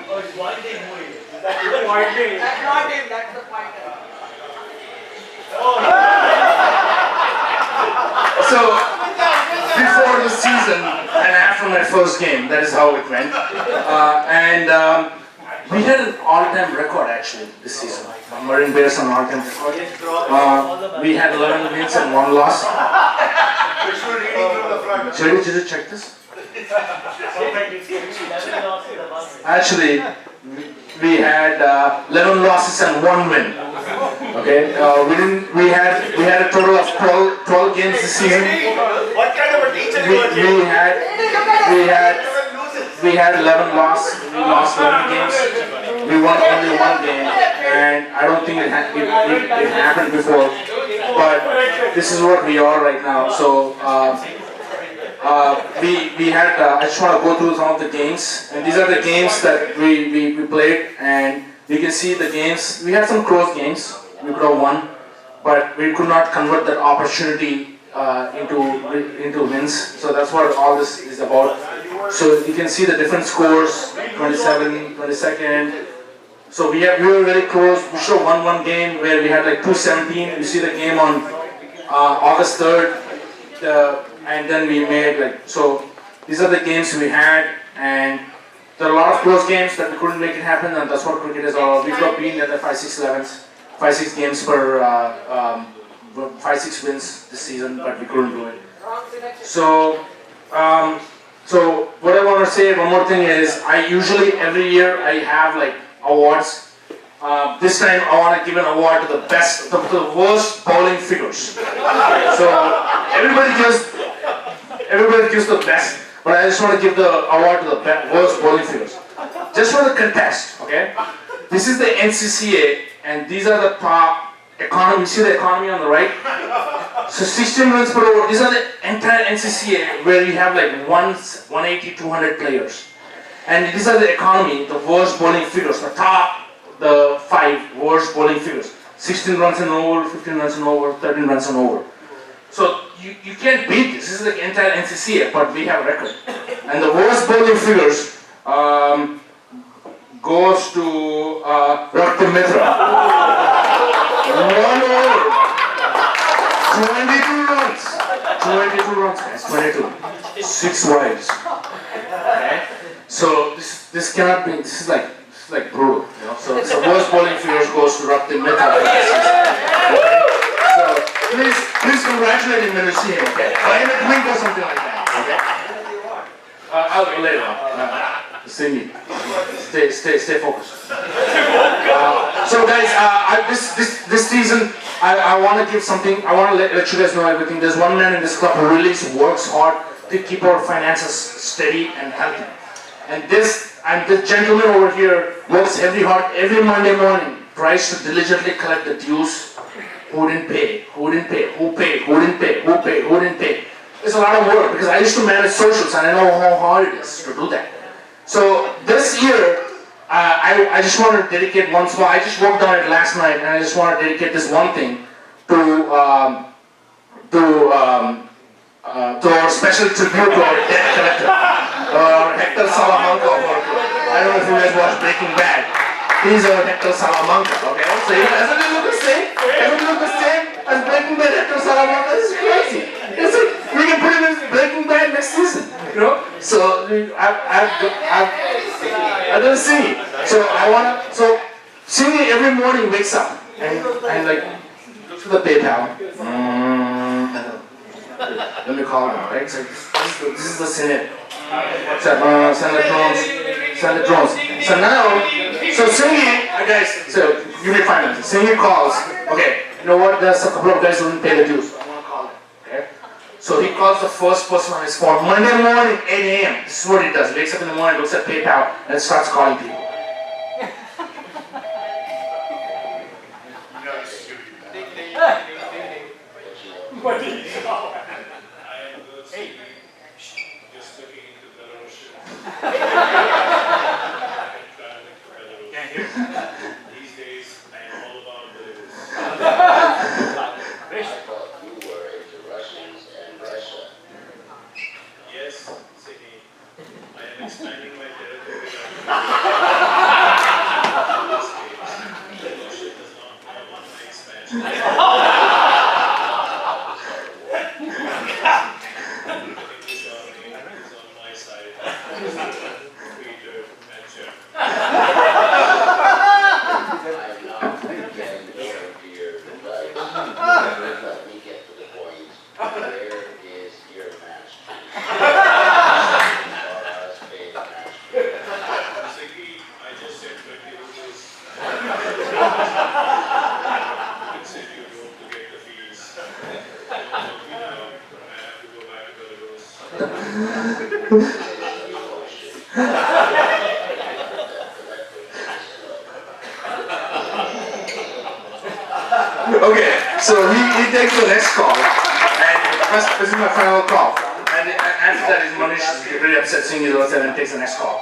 Oh, it's winding movie. Is that even winding? That's not him, that's the pointer. So before the season and after my first game, that is how it went. We had an all-time record actually this season. Marin Bears an all-time record. We had 11 wins and 1 loss. Did you check this? Actually, we had 11 losses and 1 win. Okay, we had a total of 12 games this season. What kind of a teacher you are? We had 11 losses. We lost 11 games. We won only 1 game, and I don't think it happened before. But this is what we are right now. So we had. I just want to go through some of the games, and these are the games that we played, and you can see the games. We had some close games. We could have won, but we could not convert that opportunity into wins. So that's what all this is about. So you can see the different scores: 27, 22nd. So we were very close. We should have won 1 game where we had like 217. You see the game on August 3rd, and then we made like so. These are the games we had, and there are a lot of close games that we couldn't make it happen, and that's what cricket is all. We could have been at the 5-6-11s, 5-6 games per 5-6 wins this season, but we couldn't do it. So. So what I want to say, one more thing is, I usually every year I have like awards. This time I want to give an award to the best, the worst bowling figures. So everybody gives the best, but I just want to give the award to the worst bowling figures. Just for the contest, okay? This is the NCCA, and these are the top economy. You see the economy on the right? So 16 runs per over. These are the entire NCCA where you have like 180, 200 players. And these are the economy, the worst bowling figures, the 5 worst bowling figures. 16 runs and over, 15 runs and over, 13 runs and over. So you can't beat this. This is the entire NCCA, but we have a record. And the worst bowling figures goes to Dr. Mitra. 1 over. 22 runs. 22 runs, guys. 22. 6 wides. Okay. So this cannot be. This is like brutal. You know. So the worst bowling figures goes to Dr. Mitra. Okay. So please congratulate him when you see him. Okay. Buy him a drink or something like that. Okay. I'll go later on. See me. Stay focused. So guys, this season I want to give something. I want to let you guys know everything. There's one man in this club who really works hard to keep our finances steady and healthy. And this gentleman over here works every Monday morning, tries to diligently collect the dues. Who didn't pay? Who didn't pay? Who paid? Who didn't pay? Who paid? Who didn't pay? It's a lot of work because I used to manage socials and I know how hard it is to do that. So this year, I just want to dedicate one small. I just worked on it last night, and I just want to dedicate this one thing to our special tribute to our debt collector, Hector Salamanca. I don't know if you guys watch Breaking Bad. He's our Hector Salamanca. Okay, so doesn't it look the same? Doesn't it look the same as Breaking Bad? Hector Salamanca. This is crazy. It's like we can put him in Breaking Bad next season. You know, so I don't see. So I wanna. So Cindy every morning wakes up and like looks for the PayPal. Let me call him. Right. So this is the scenario. Send the drones. So now, Cindy, guys. So give me 5 minutes. Cindy calls. Okay. You know what? There's a couple of guys who didn't pay the dues. So he calls the first person on his phone Monday morning, 8 a.m. This is what he does. He wakes up in the morning, looks at PayPal, and starts calling people. These days, I am all about the Yes, Sydney, I am expanding my territory. Russia does not want my expansion. This army is on my side. Peter and Jeff. Okay, so he takes the next call, and this is my final call. And after that, his Manish is very upset seeing his outside and takes the next call.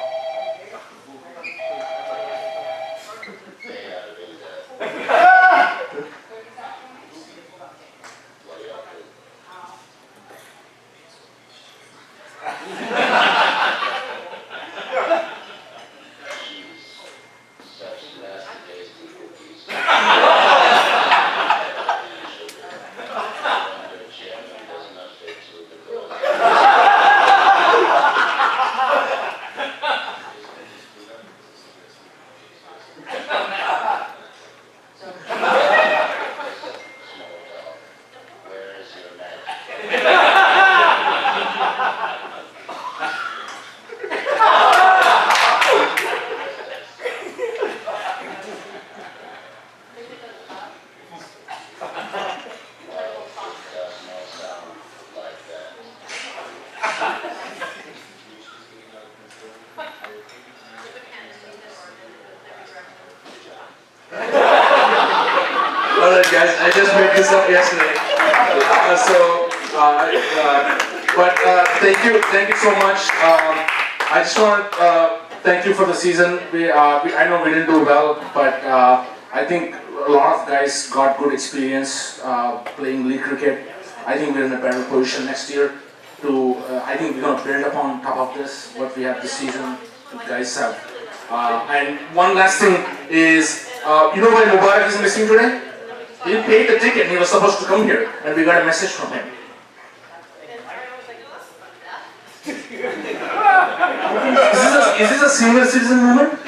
Alright guys, I just made this up yesterday. Thank you so much. I just want to thank you for the season. I know we didn't do well, but I think a lot of guys got good experience playing league cricket. I think we're in a better position next year to, I think we're going to build upon top of this, what we have this season, you guys have. And one last thing is, you know why Mubarak is missing today? He paid the ticket and he was supposed to come here, and we got a message from him. Is this a senior citizen movement?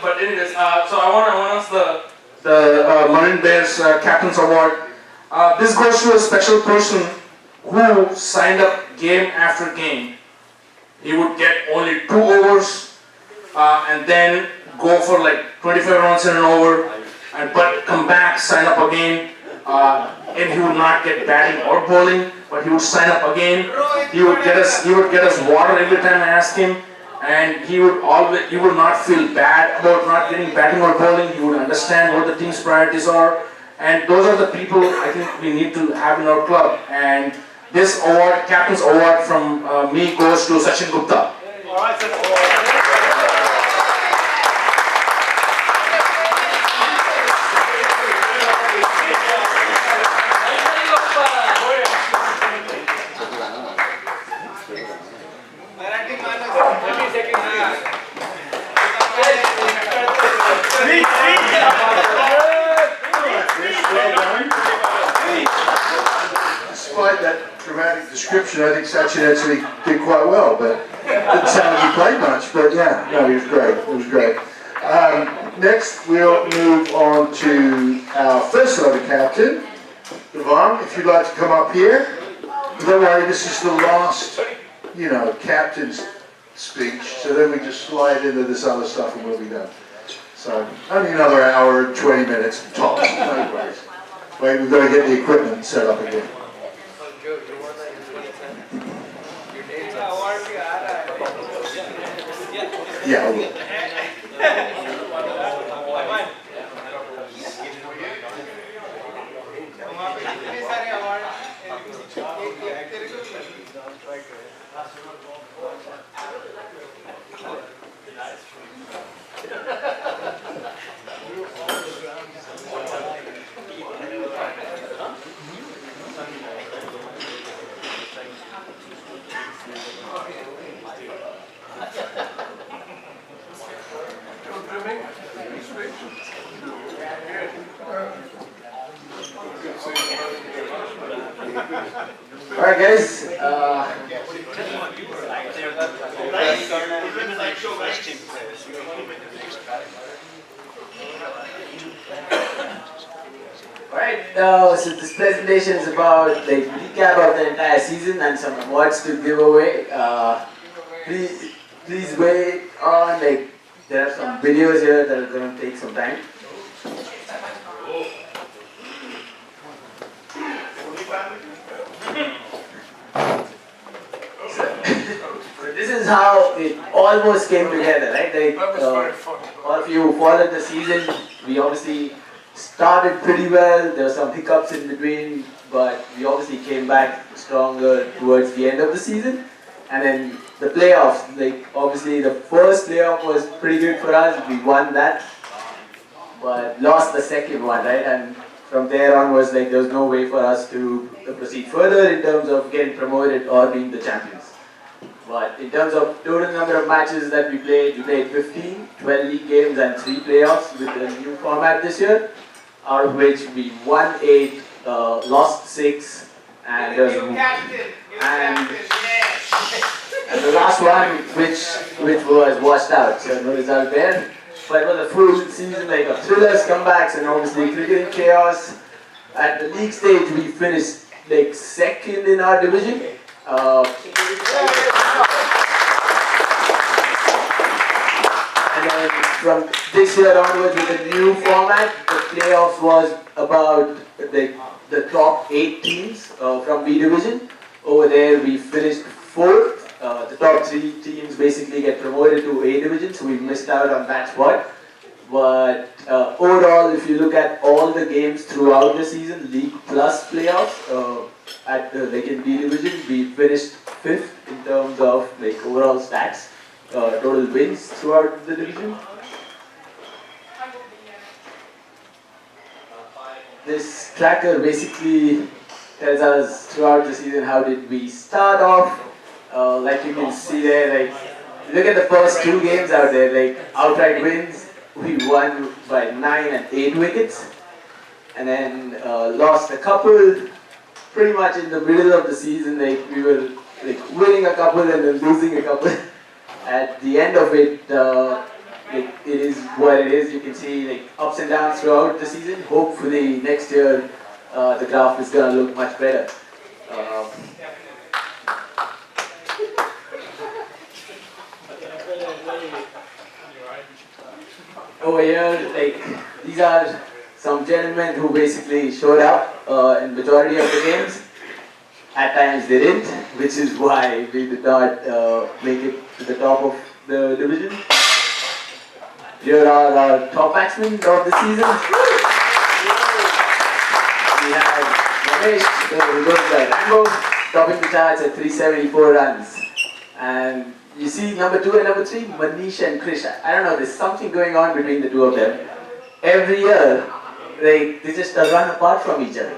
But anyways, so I want to announce the Marin Bears Captain's Award. This goes to a special person who signed up game after game. He would get only 2 overs and then go for like 25 runs in an over, but come back, sign up again, and he would not get batting or bowling, but he would sign up again. He would get us water every time I asked him, and he would not feel bad about not getting batting or bowling. He would understand what the team's priorities are, and those are the people I think we need to have in our club. And this award, Captain's Award from me, goes to Sachin Gupta. Despite that dramatic description, I think Sachin actually did quite well, but didn't sound like he played much. But yeah, no, he was great. It was great. Next, we'll move on to our first ever captain, Devon. If you'd like to come up here. Don't worry, this is the last, captain's speech. So then we just slide into this other stuff and we'll be done. So only another hour and 20 minutes tops. No worries. Wait, we've got to get the equipment set up again. Yeah, I will. Alright guys, so this presentation is about like recap of the entire season and some awards to give away. Please wait on, like there are some videos here that are going to take some time. this is how it almost came together, right? Like, all of you followed the season. We obviously started pretty well. There were some hiccups in between, but we obviously came back stronger towards the end of the season. And then the playoffs, like obviously the first playoff was pretty good for us. We won that, but lost the second one, right? And from there on was like there was no way for us to proceed further in terms of getting promoted or being the champions. But in terms of total number of matches that we played 15, 12 league games and 3 playoffs with the new format this year, out of which we won 8, lost 6, and there was and the last one which was washed out, so no result there. But it was a full season like of thrillers, comebacks, and obviously cricketing chaos. At the league stage, we finished like second in our division. And then from this year onwards with the new format, the playoffs was about the top 8 teams from B division. Over there we finished 4th. The top 3 teams basically get promoted to A division, so we missed out on that spot. But overall, if you look at all the games throughout the season, league plus playoffs, like in B division, we finished 5th in terms of like overall stats, total wins throughout the division. This tracker basically tells us throughout the season how did we start off. Like you can see there, like look at the first 2 games out there, like outright wins. We won by 9 and 8 wickets, and then lost a couple. Pretty much in the middle of the season, like we were like winning a couple and then losing a couple. At the end of it, it is what it is. You can see like ups and downs throughout the season. Hopefully next year the graph is gonna look much better. Over here, like these are some gentlemen who basically showed up in majority of the games. At times they didn't, which is why we did not make it to the top of the division. Here are our top batsmen of the season. We have Ramesh, who goes by Rambo, topping the charts at 374 runs. And you see number 2 and number 3, Manish and Krish. I don't know, there's something going on between the 2 of them. Every year, they just a run apart from each other.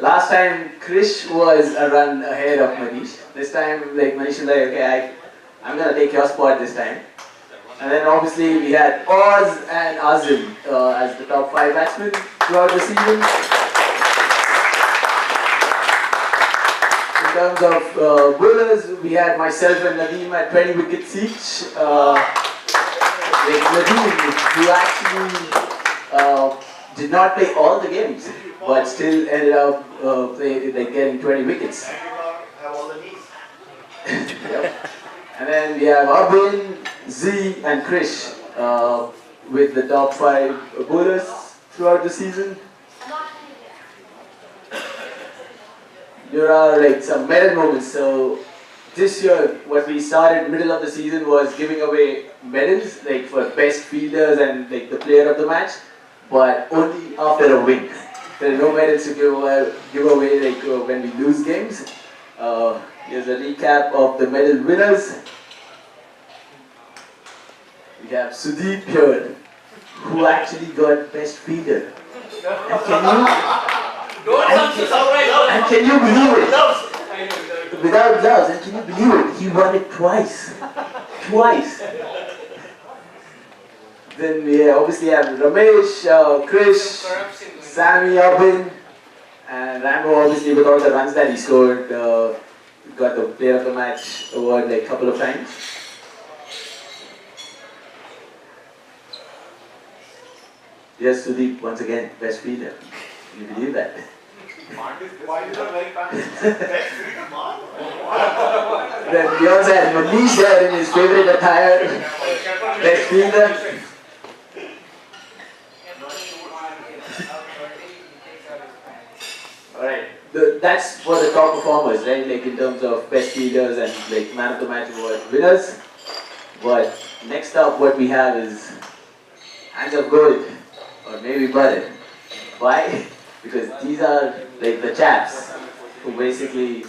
Last time, Krish was a run ahead of Manish. This time, like Manish was like, okay, I'm gonna take your spot this time. And then obviously we had Oz and Azim as the top 5 batsmen throughout the season. In terms of bowlers, we had myself and Nadeem at 20 wickets each. Nadeem, who actually did not play all the games, but still ended up getting 20 wickets. Yep. And then we have Arvind, Z and Krish with the top 5 bowlers throughout the season. There are like some medal moments. So this year, what we started middle of the season was giving away medals, like for best fielders and like the player of the match, but only after a win. There are no medals to give away like when we lose games. Here's a recap of the medal winners. We have Sudeep here, who actually got best fielder. And can you believe it? Without gloves, and can you believe it? He won it twice. Twice. Then we obviously have Ramesh, Krish, Sammy, Abhin, and Rambo obviously with all the runs that he scored, got the player of the match award like a couple of times. Yes, Sudeep, once again, best fielder. Can you believe that? Why you don't like Then we also had Manish there in his favorite attire, best fielder. Alright, that's for the top performers, right? Like in terms of best fielders and like man of the match award winners. But next up, what we have is hands of gold, or maybe butter. Why? Because these are like the chaps who basically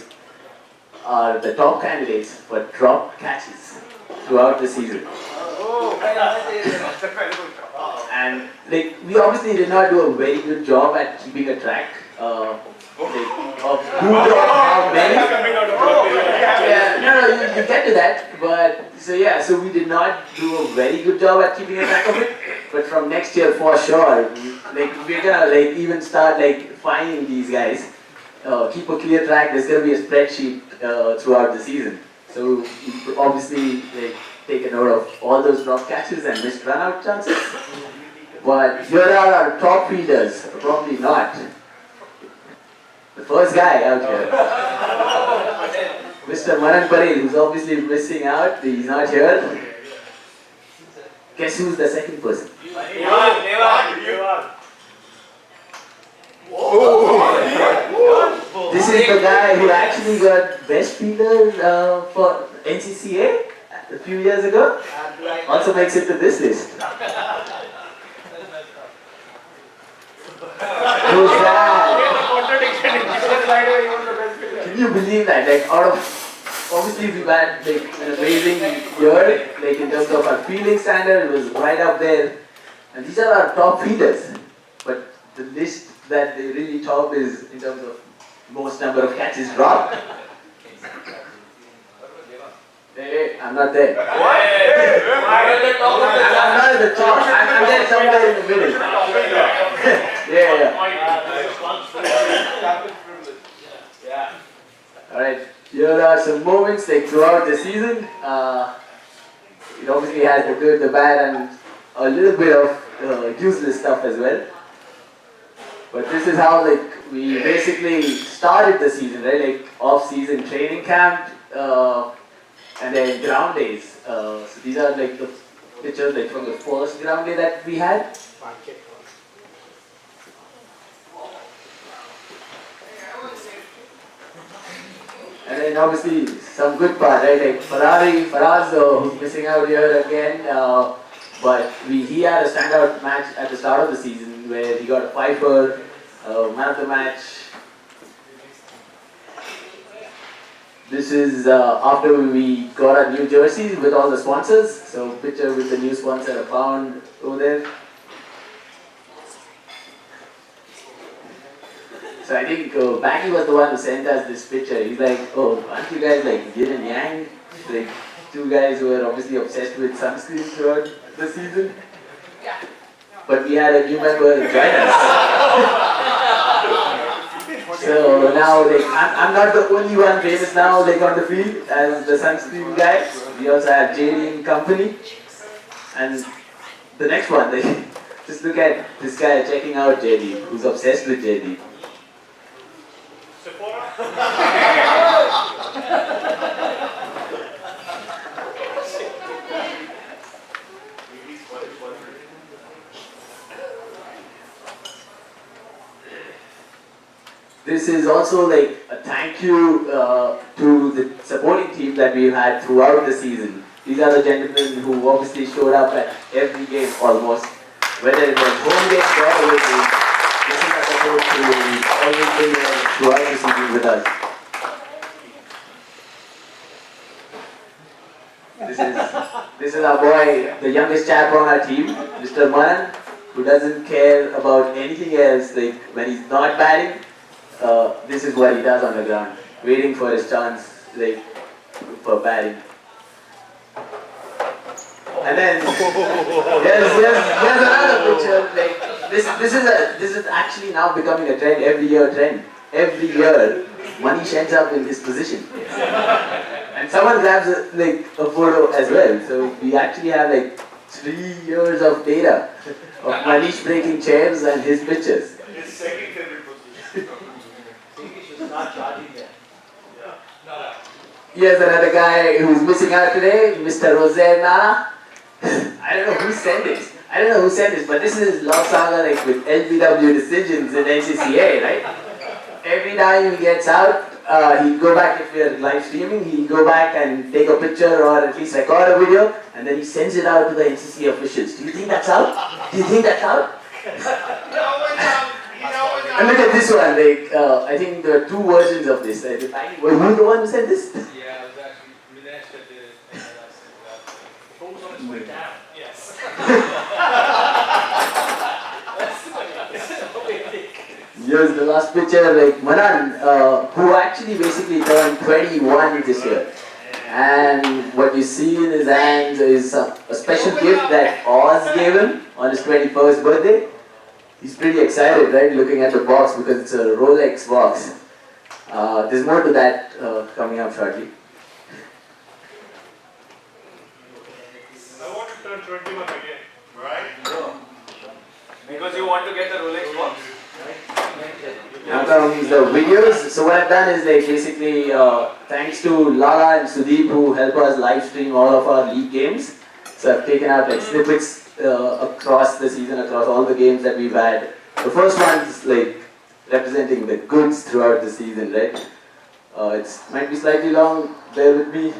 are the top candidates for drop catches throughout the season. And like we obviously did not do a very good job at keeping a track of who dropped how many. Yeah, no, you get to that, but so we did not do a very good job at keeping a track of it. But from next year for sure, like we're gonna like even start like finding these guys. Keep a clear track. There's gonna be a spreadsheet throughout the season. So you obviously like take a note of all those drop catches and missed run out chances. But here are our top fielders. Probably not. The first guy out here, Mr. Marin, who's obviously missing out. He's not here. Guess who's the second person? This is the guy who actually got best fielder for NCCA a few years ago. Also makes it to this list. Who's that? Can you believe that? Like out of obviously we've had like an amazing year, like in terms of our fielding standard, it was right up there. And these are our top fielders. But the list that they really topped is in terms of most number of catches dropped. Hey, I'm not there. I'm not at the top. I'm there somewhere in the middle. yeah. Alright, here are some moments like throughout the season. It obviously has the good, the bad, and a little bit of useless stuff as well. But this is how like we basically started the season, right? Like off-season training camp, and then ground days. So these are like the pictures like from the first ground day that we had. And then obviously some good part, right? Like Faraz, who's missing out here again. But he had a standout match at the start of the season where he got a 5-for man of the match. This is after we got our new jerseys with all the sponsors. So picture with the new sponsor found over there. So I think Baggy was the one who sent us this picture. He's like, oh, aren't you guys like yin and yang? Like two guys who were obviously obsessed with sunscreen throughout the season. But we had a new member join us. So now like I'm not the only one famous now like on the field as the sunscreen guy. We also have JD in company. And the next one, like, just look at this guy checking out JD, who's obsessed with JD. This is also like a thank you to the supporting team that we've had throughout the season. These are the gentlemen who obviously showed up at every game almost, whether it was home games or away games. This is our support to always been there throughout the season with us. This is our boy, the youngest chap on our team, Mr. Marin, who doesn't care about anything else. Like when he's not batting, this is what he does on the ground, waiting for his chance, like for batting. And then here's another picture. Like this is actually now becoming a trend, every year trend. Every year, Manish ends up in this position, and someone grabs a photo as well. So we actually have like 3 years of data of Manish breaking chairs and his pictures. His second favorite position. Here's another guy who's missing out today, Mr. Rosanna. I don't know who sent this. But this is Los Angeles like with LBW decisions in NCCA, right? every time he gets out, he'll go back, if we're live streaming, he'll go back and take a picture or at least record a video, and then he sends it out to the NCC officials. Do you think that's out? Do you think that's out? And look at this one, like, I think there are two versions of this. Who's the one who sent this? Yeah, it was actually Minesh that did it, and then I said that. What was on its way down? Yes. Here's the last picture, like Marin, who actually basically turned 21 this year. And what you see in his hands is a special gift that Oz gave him on his 21st birthday. He's pretty excited, right, looking at the box because it's a Rolex box. There's more to that coming up shortly. I want to turn 21 again. Right? Because you want to get the Rolex box? Now comes the videos. So what I've done is like basically thanks to Lala and Sudeep who help us live stream all of our league games. So I've taken out like snippets across the season, across all the games that we've had. The first one is like representing the goods throughout the season, right? It might be slightly long, bear with me.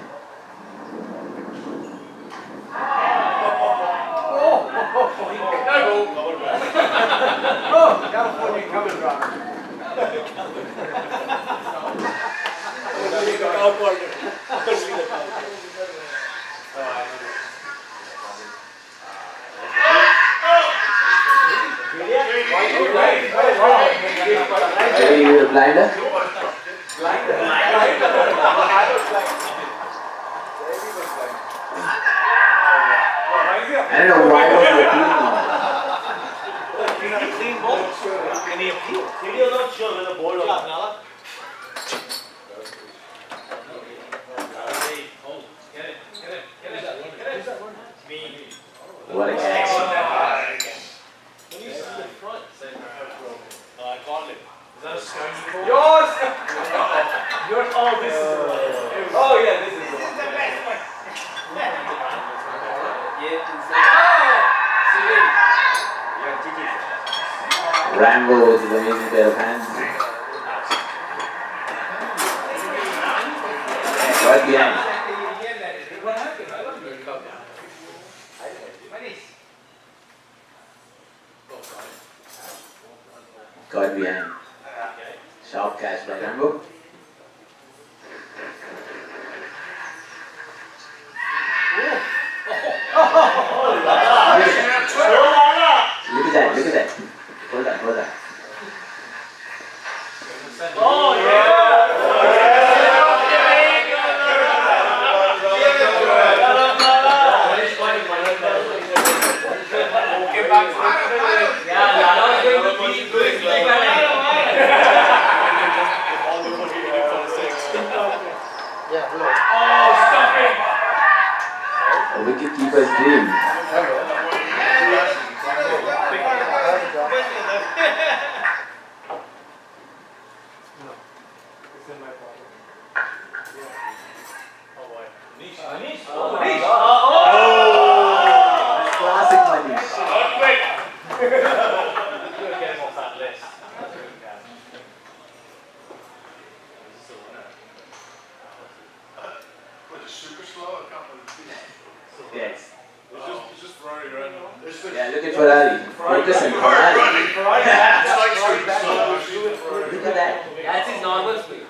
Are you a blinder? I don't know why was the team Clean ball. Any appeal? You're not sure whether the ball or not. What a catch. When you see the front, say, I called it. Is that a scary ball? Yours! Yours? Oh, this is the one. Oh yeah, this is the one. Rambo with his amazing pair of hands. Right behind. Got behind. Sharp catch by Rambo. Look at that, look at that. Hold on, hold on. Oh, yeah! A wicket keeper's dream. Classic Manish. Was it super slow? I can't believe it. Yes. It's just Ferrari right now. Yeah, look at Ferrari. Focus on Ferrari. Look at that. That's his normal speed.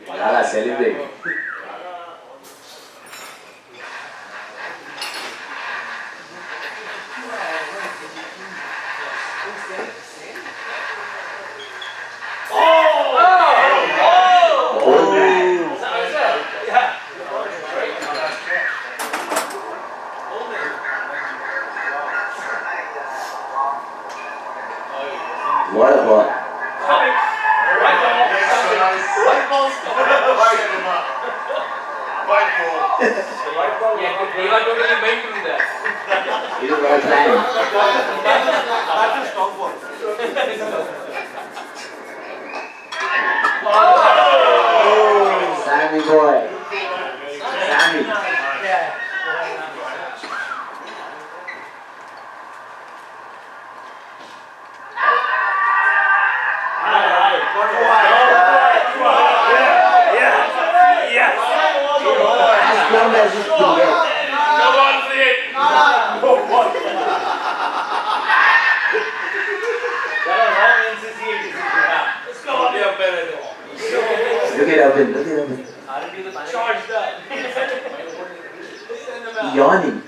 Lala, celebrate. What a ball. Yeah, you are totally meant to do that. It is well planned. Sammy boy. Sammy. As long as you can get. Look at Arvind, look at Arvind. Yawning.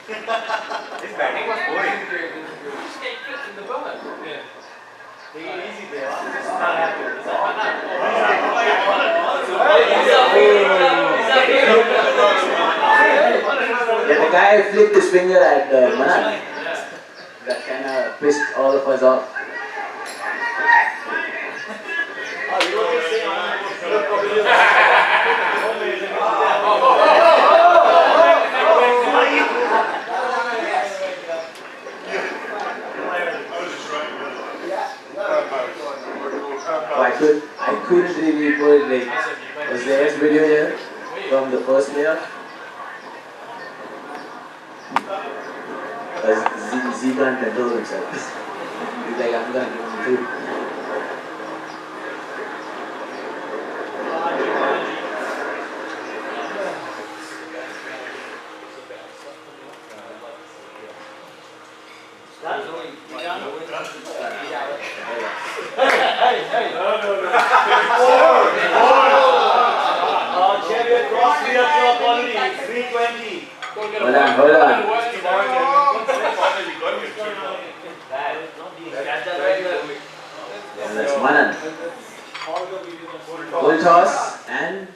His batting was boring. In the ball. Yeah. Take it easy there. Just not happy. Yeah, the guy flipped his finger at Marin. That kind of pissed all of us off. I couldn't really put it like, was there a video here from the first player? Z can't control himself. He's like, I'm gonna give him two. Hold on. Yeah, that's Marin. Full toss and.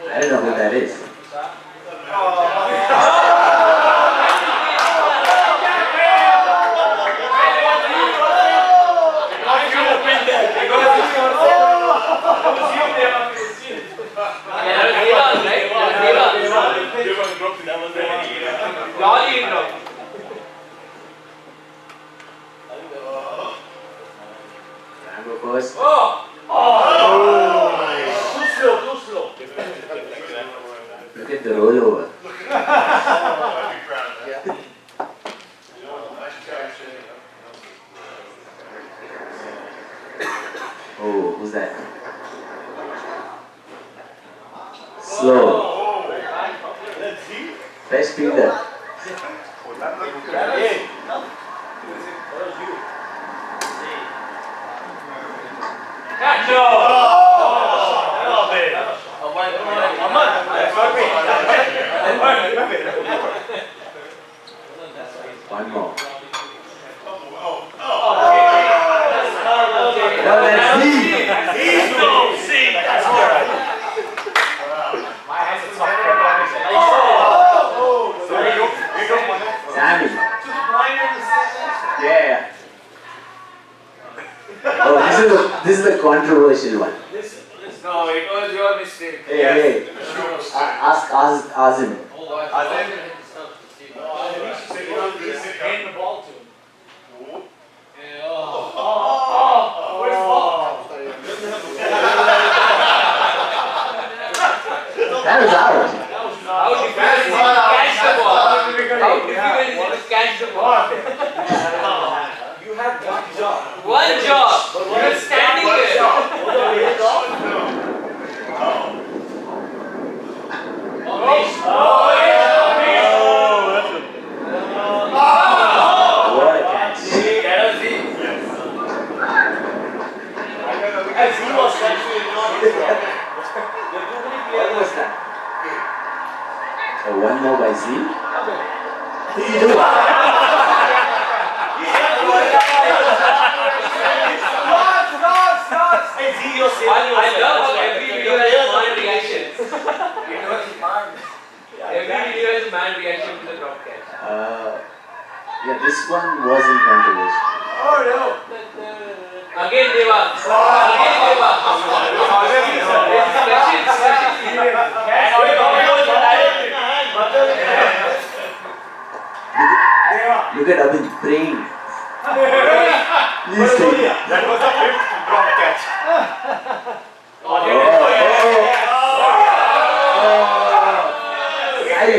I don't know who that is. Go first. Too slow. Look at the rollover. Oh, who's that? Slow. Best fielder. One more. No, that's Z. Sammy. Yeah. Oh, this is the controversial one. No, it was your mistake. Hey. Ask Azim. Hand the ball to him. That was out. How difficult is it to catch the ball? How difficult is it to catch the ball? You have one job. One job. You're standing there. Oh, yeah. Almost done. One more by Z. I love how every video has a man reaction. Every video has a man reaction to the drop catch. Yeah, this one wasn't controversial. Oh no! Again Deva. Again Deva. Look at Abhin praying. He's saying. That was the fifth drop catch.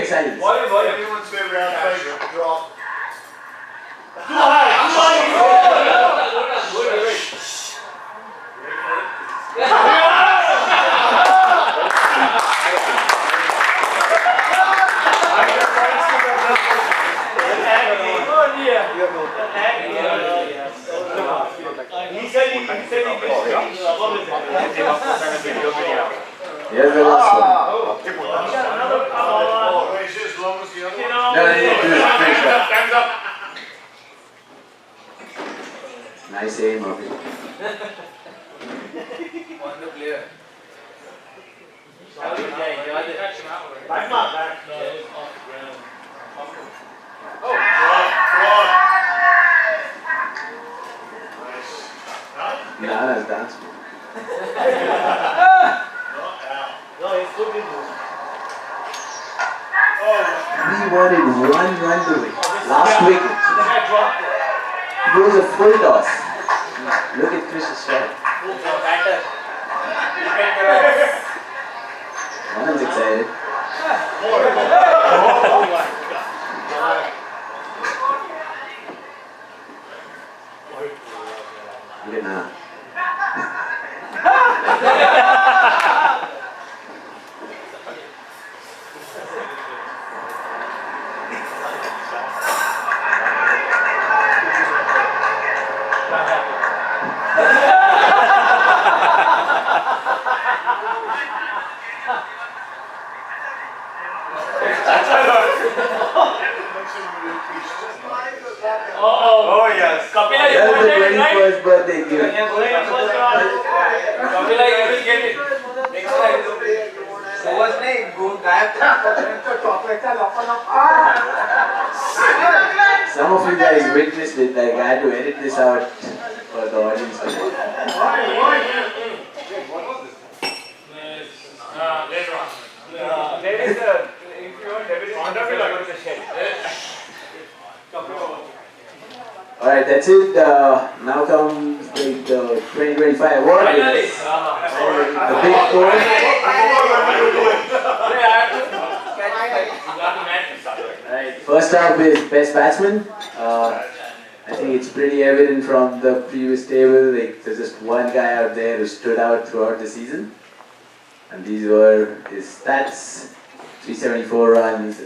Silence. Everyone's favorite catch. Drop. Here's the last one. Nice aim of it. On the player. Nana's dance move. We wanted one run to win. Last wicket. It was a full toss. Look at Krish's shot. One's excited. Look at Nana. Oh yes. Kapila, you That's want the it, right? 21st birthday gift. Kapila, you will get it. Next time. So what's name? Go gayab Some of you guys witnessed it, like I had to edit this out for the audience today. Later on. There is a, if you want evidence, go to the shed. Alright, that's it. Now comes the 2025 award winners. The big four. Right. First up is best batsman. I think it's pretty evident from the previous table. Like, there's just one guy out there who stood out throughout the season. And these were his stats: 374 runs,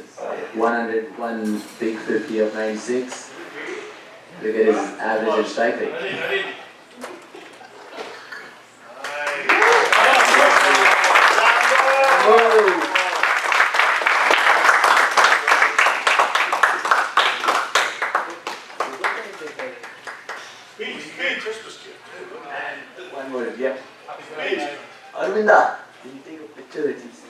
101 big 50 of 96. Look at his average and strike rate. One more, yep. Arvinda, can you take a picture at least?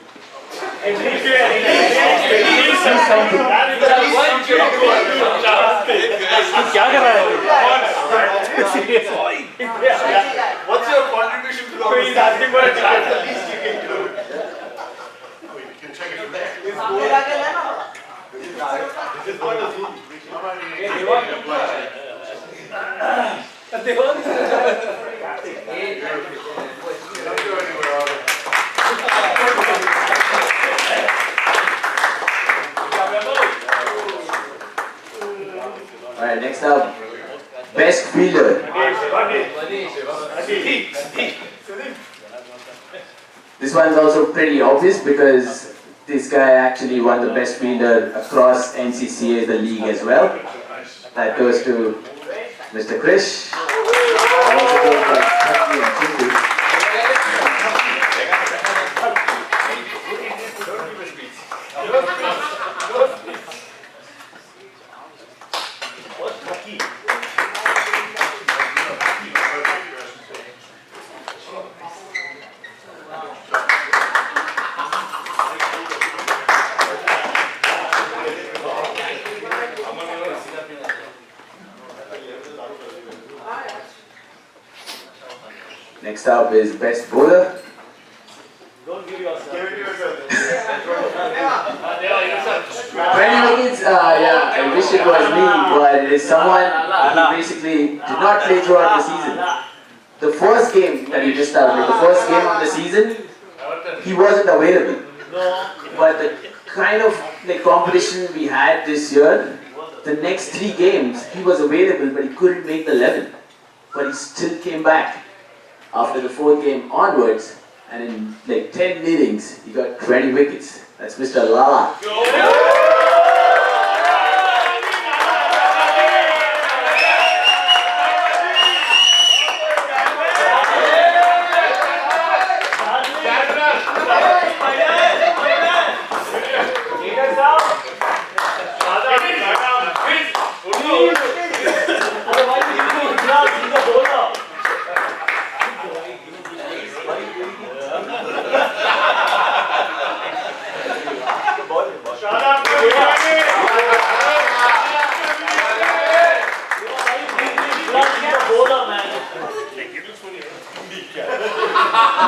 What's your contribution to our least you can do? You can check it from there. This is what the Alright, next up, best fielder. This one's also pretty obvious because this guy actually won the best fielder across NCCA, the league as well. That goes to Mr. Krish. Also goes to Sakshi and Chintu. Next up is best bowler. Don't give yourself. Give it to yourself. 20 wickets, yeah, I wish it was me, but it is someone who basically did not play throughout the season. The first game that he missed out, the first game of the season, he wasn't available. But the kind of competition we had this year, the next 3 games, he was available, but he couldn't make the 11. But he still came back after the 4th game onwards, and in like 10 innings, he got 20 wickets. That's Mr. Lala.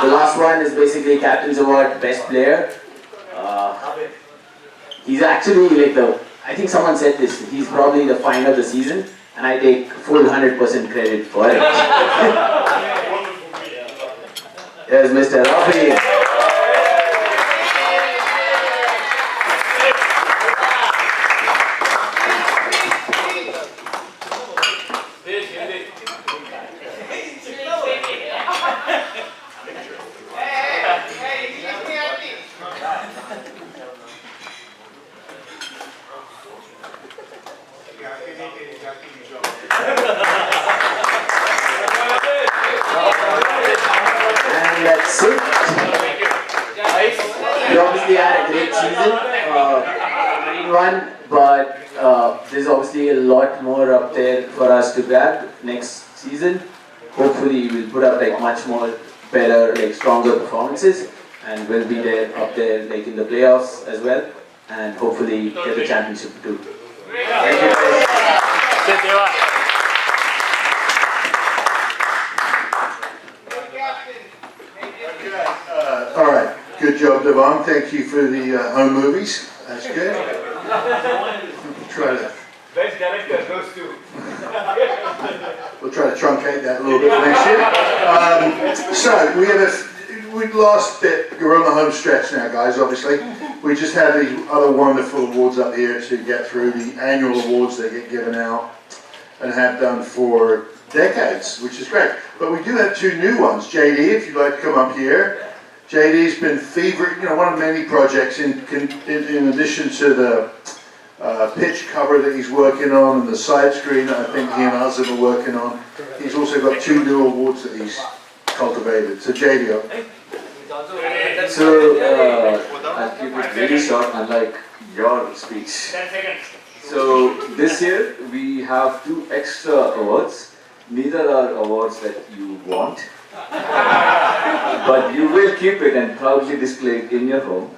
The last one is basically Captain's Award, Best Player. He's actually like I think someone said this, he's probably the find of the season, and I take full 100% credit for it. There's Mr. Rafi. And that's it. We obviously had a great season, Marin won, but there's obviously a lot more up there for us to grab next season. Hopefully we'll put up like much more better, like stronger performances, and we'll be there up there like in the playoffs as well, and hopefully get the championship too. Thank you guys. All right, good job, Devon. Thank you for the home movies. That's good. Try to. Best director goes to. We'll try to truncate that a little bit next year. So we last bit. We're on the home stretch now, guys. Obviously, we just had these other wonderful awards up here to get through, the annual awards that get given out and have done for decades, which is great. But we do have 2 new ones. JD, if you'd like to come up here. JD's been one of many projects in addition to the pitch cover that he's working on and the side screen that I think he and Azim are working on. He's also got 2 new awards that he's cultivated. So JD, so I'll keep it really short, unlike your speech. 10 seconds. So this year we have 2 extra awards. Neither are awards that you want, but you will keep it and proudly display it in your home.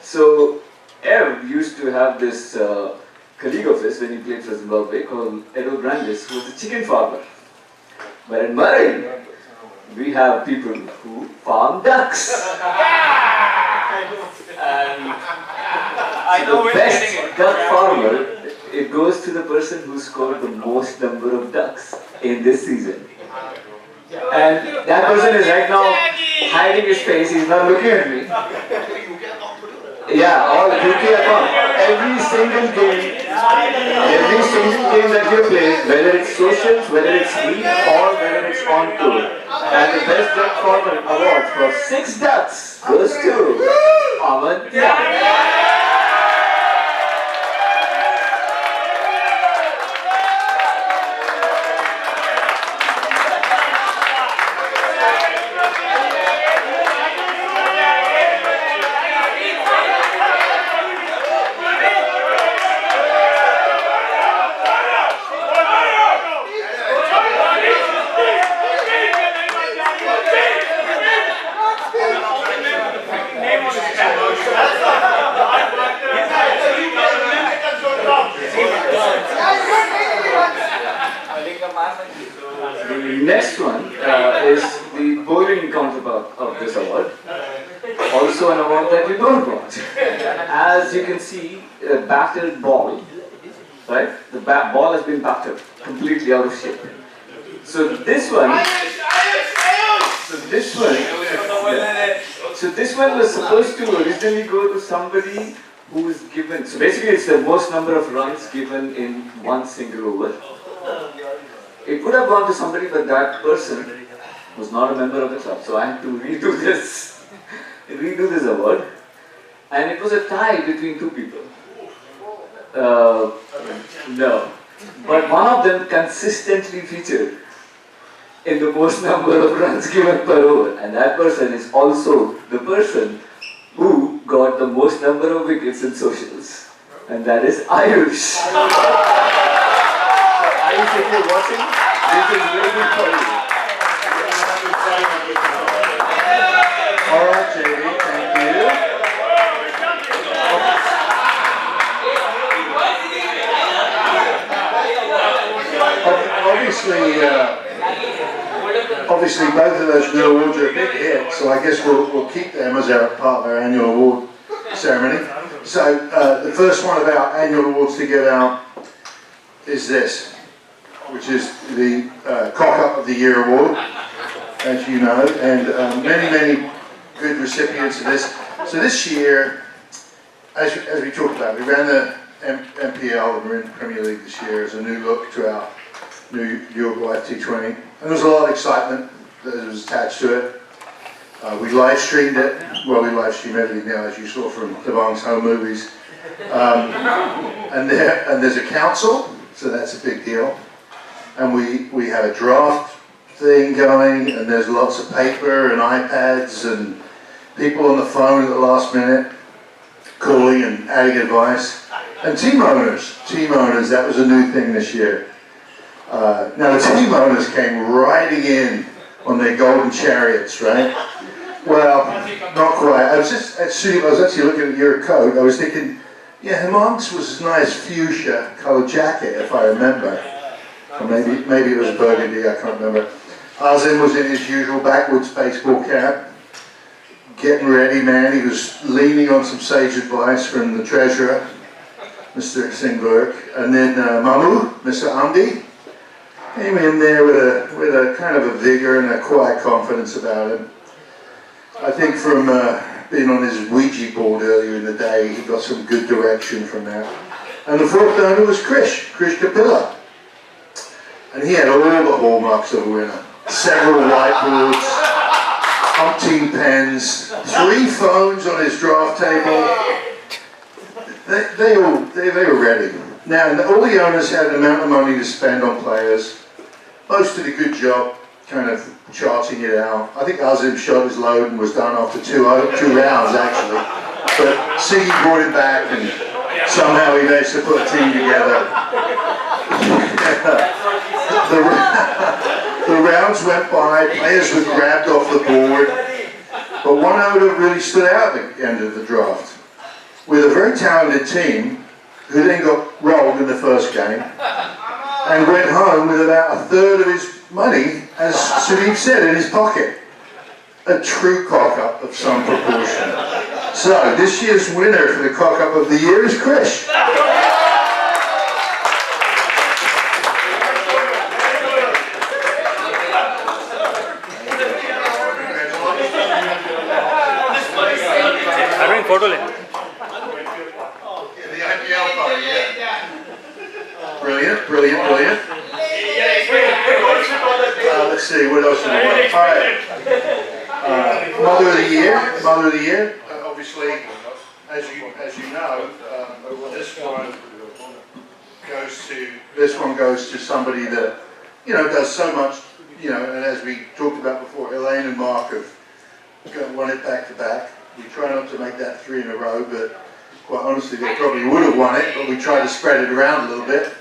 So Ev used to have this colleague of his when he played for Zimbabwe called Edo Brandes, who was a chicken farmer. But in Marin, we have people who farm ducks. And the best duck farmer, it goes to the person who scored the most number of ducks in this season. And that person is right now hiding his face, he's not looking at me. Yeah, all UK account. Every single game that you play, whether it's socials, whether it's league, or whether it's on tour. And the best duck farmer award for 6 ducks goes to Aman. The next one is the following counterpart of this award. Also an award that you don't want. As you can see, a battered ball, right? The ball has been battered, completely out of shape. So this one was supposed to originally go to somebody who was given, so basically it's the most number of runs given in one single over. It could have gone to somebody, but that person was not a member of the club, so I had to redo this award. And it was a tie between two people. No. But one of them consistently featured in the most number of runs given per over. And that person is also the person who got the most number of wickets in socials. And that is Ayush. Ayush, if you're watching, this is very good for you. Alright, JD, thank you. Obviously both of those new awards are a big hit, so I guess we'll keep them as our part of our annual award ceremony. So the first one of our annual awards to give out is this, which is the Cock Up of the Year award, as you know, and many good recipients of this. So this year, as we talked about, we ran the MPL, the Marin Premier League this year, as a new look to our new Uruguay T20, and there was a lot of excitement that was attached to it. We live streamed it. Well, we live stream everything now, as you saw from Devang's home movies. And there's a council, so that's a big deal. And we have a draft thing going, and there's lots of paper and iPads and people on the phone at the last minute calling and adding advice. And team owners, that was a new thing this year. Now the team owners came riding in on their golden chariots, right? Well, not quite. I was actually looking at your coat. I was thinking, yeah, Hemant's was a nice fuchsia coloured jacket, if I remember. Or maybe it was burgundy, I can't remember. Azim was in his usual backwoods baseball cap, getting ready, man. He was leaning on some sage advice from the treasurer, Mr. Singberg. And then Mamu, Mr. Amdi, came in there with a kind of a vigor and a quiet confidence about him. I think from being on his Ouija board earlier in the day, he got some good direction from that. And the fourth owner was Krish Kapila. And he had all the hallmarks of a winner. Several whiteboards, umpteen pens, 3 phones on his draft table. They were ready. Now, all the owners had an amount of money to spend on players. Most did a good job kind of charting it out. I think Azim shot his load and was done after two rounds, actually. But Siggy brought him back, and somehow he managed to put a team together. The rounds went by, players were grabbed off the board, but one owner really stood out at the end of the draft with a very talented team who then got rolled in the first game and went home with about 1/3 of his money, as Sudeep said, in his pocket. A true cock-up of some proportion. So, this year's winner for the cock-up of the year is Krish. Marin, photo le. The IPL party, yeah. Brilliant. Let's see, what else did we want? All right. Mother of the Year. Obviously, as you know, this one goes to somebody that does so much. And as we talked about before, Elaine and Mark have won it back to back. We try not to make that 3 in a row, but quite honestly, they probably would have won it, but we try to spread it around a little bit.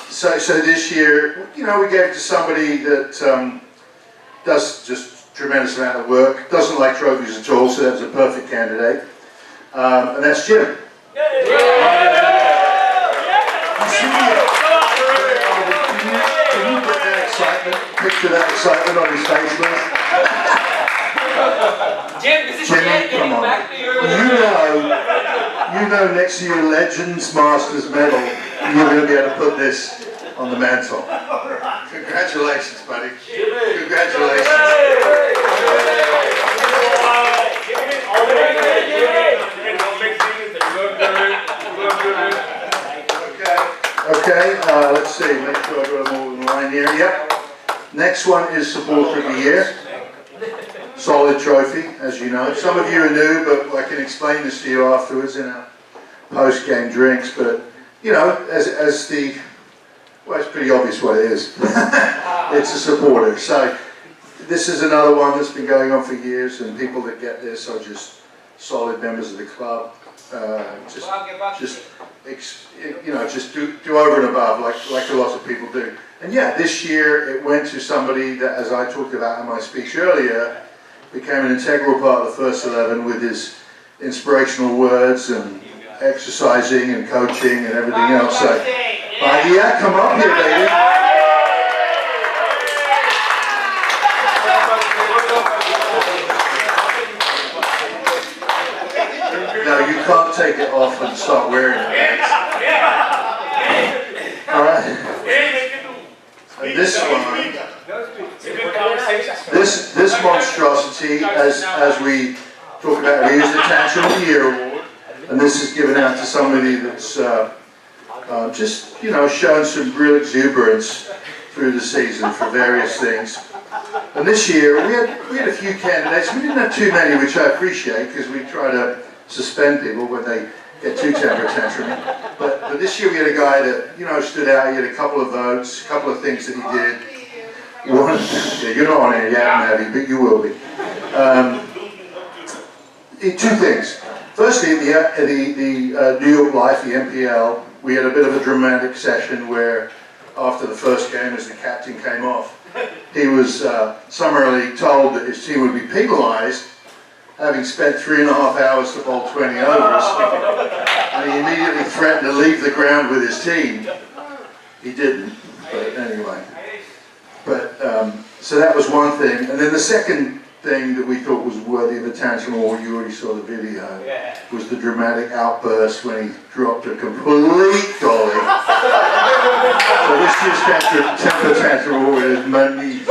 So this year, we gave it to somebody that does just a tremendous amount of work, doesn't like trophies at all, so that was a perfect candidate. And that's Jim. Can you get that excitement. Picture that excitement on his face, please. Jim, this is Jimmy, getting come on. back to your... You know next to your Legends Masters medal, you're going to be able to put this on the mantle. Congratulations, buddy. Congratulations. Okay, let's see, make sure I got them all in line here. Yep. Next one is Supporter of the Year. Solid trophy, as you know. Some of you are new, but I can explain this to you afterwards in our post-game drinks. But, you know, as the, well, it's pretty obvious what it is. It's a supporter. So this is another one that's been going on for years, and people that get this are just solid members of the club. Just do over and above, like a lot of people do. And yeah, this year it went to somebody that, as I talked about in my speech earlier, became an integral part of the first 11 with his inspirational words and exercising and coaching and everything else. So, yeah, come up here, baby. No, you can't take it off and start wearing it. All right. And this one, this monstrosity, as we talk about, we use the Tantrum of the Year Award, and this is given out to somebody that's just, you know, shown some real exuberance through the season for various things. And this year we had a few candidates. We didn't have too many, which I appreciate, because we try to suspend people when they get too temper tantrum. But this year we had a guy that, you know, stood out. He had a couple of votes, a couple of things that he did. One, yeah, you're not on here yet, Navi, but you will be. Two things. Firstly, the New York Life, the NPL, we had a bit of a dramatic session where, after the first game, as the captain came off, he was summarily told that his team would be penalised, having spent 3.5 hours to bowl 20 overs, and he immediately threatened to leave the ground with his team. He didn't, but anyway. But so that was one thing, and then the second thing that we thought was worthy of attention, or you already saw the video, was the dramatic outburst when he dropped a complete dolly. So this year's temper tantrum award is money.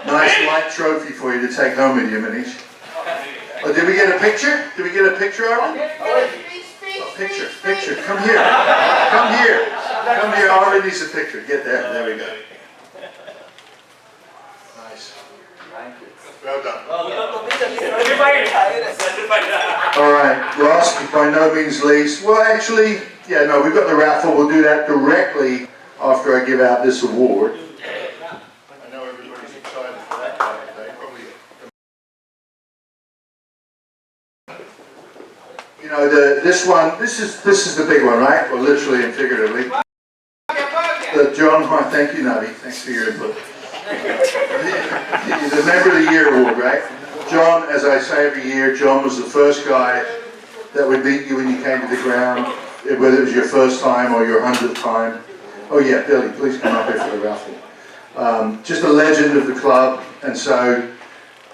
Nice light trophy for you to take home with you, Manish. Oh, did we get a picture? Did we get a picture of it? Oh, picture. Come here. Come here. Come here. Arvin needs a picture. Get there. There we go. Nice. Well done. All right. Last, but by no means least. Well, actually, yeah, no, we've got the raffle. We'll do that directly after I give out this award. You know, this is the big one, right? Well, literally and figuratively. John, thank you, Navi. Thanks for your input. The Member of the Year Award, right? John, as I say every year, John was the first guy that would beat you when you came to the ground, whether it was your first time or your 100th time. Oh yeah, Billy, please come up here for the raffle. Just a legend of the club, and so,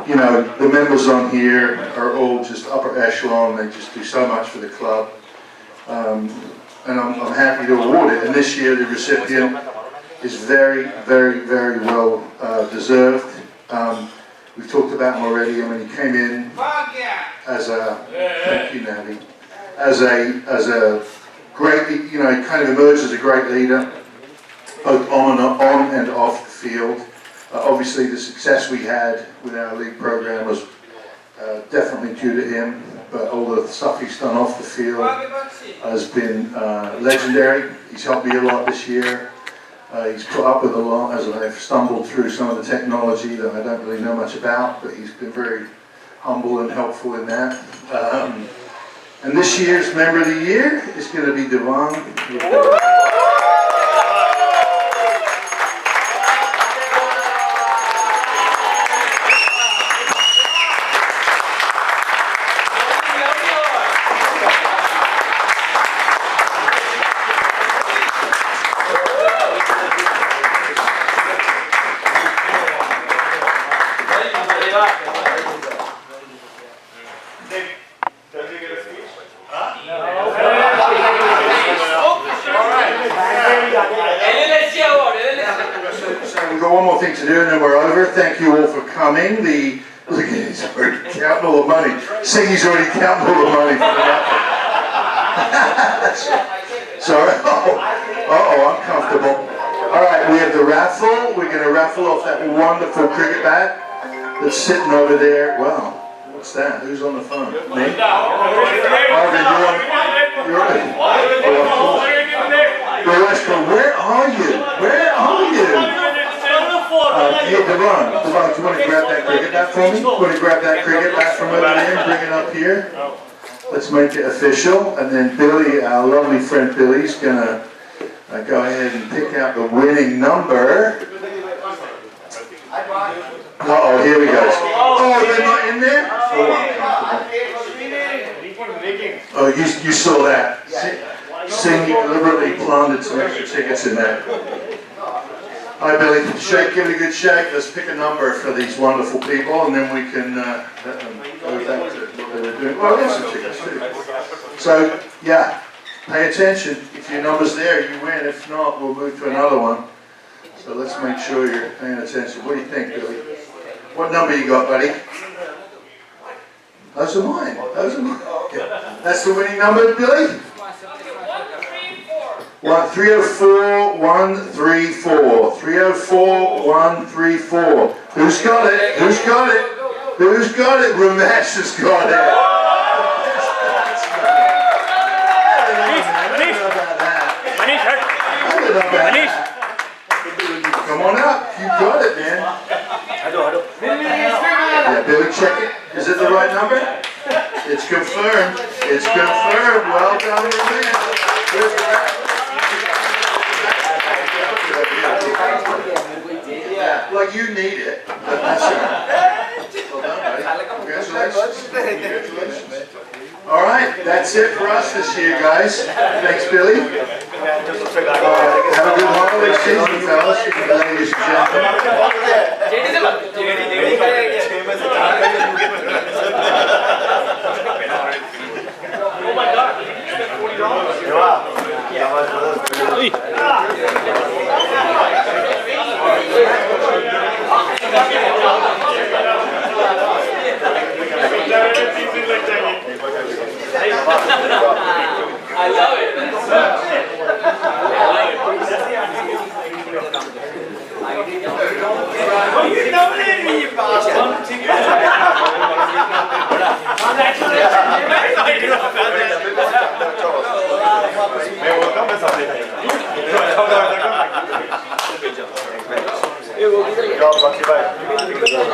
you know, the members on here are all just upper echelon. They just do so much for the club, and I'm happy to award it. And this year the recipient is very, very, very well deserved. We've talked about him already. I mean, he came in as a, thank you, Navi, as a great, you know, he kind of emerged as a great leader, both on and off the field. Obviously, the success we had with our league program was definitely due to him, but all the stuff he's done off the field has been legendary. He's helped me a lot this year. He's put up with a lot as I've stumbled through some of the technology that I don't really know much about, but he's been very humble and helpful in that. And this year's Member of the Year is going to be Devon. all the money. Singy's already counting all the money for the raffle. Sorry. I'm comfortable. All right, we have the raffle. We're going to raffle off that wonderful cricket bat that's sitting over there. Wow, what's that? Who's on the phone? Me? Marvin, you're on. Where are you? Where are you? Hey, Devon, do you want to grab that cricket bat for me? Want to grab that cricket bat from over there and bring it up here? Let's make it official. And then Billy, our lovely friend Billy's going to go ahead and pick out the winning number. Uh-oh, here we go. Oh, they're not in there? Oh, you saw that. Sing deliberately planted some extra tickets in there. All right, Billy, shake, give it a good shake. Let's pick a number for these wonderful people, and then we can let them go back to what they were doing. Well, there's some tickets too. So, yeah, pay attention. If your number's there, you win. If not, we'll move to another one. So let's make sure you're paying attention. What do you think, Billy? What number you got, buddy? Those are mine. Those are mine. Yeah. That's the winning number, Billy? 304 134. 304 134. Who's got it? Who's got it? Who's got it? Ramesh has got it. Come on up. You got it, man. Yeah, Billy, check it. Is it the right number? It's confirmed. It's confirmed. Well done, Ramesh. Yeah, well, you need it. But that's all right. Well done, buddy. Congratulations. Congratulations. All right, that's it for us this year, guys. Thanks, Billy. Have a good holiday season, fellas, ladies and I love it. Good job, Bucky, bye.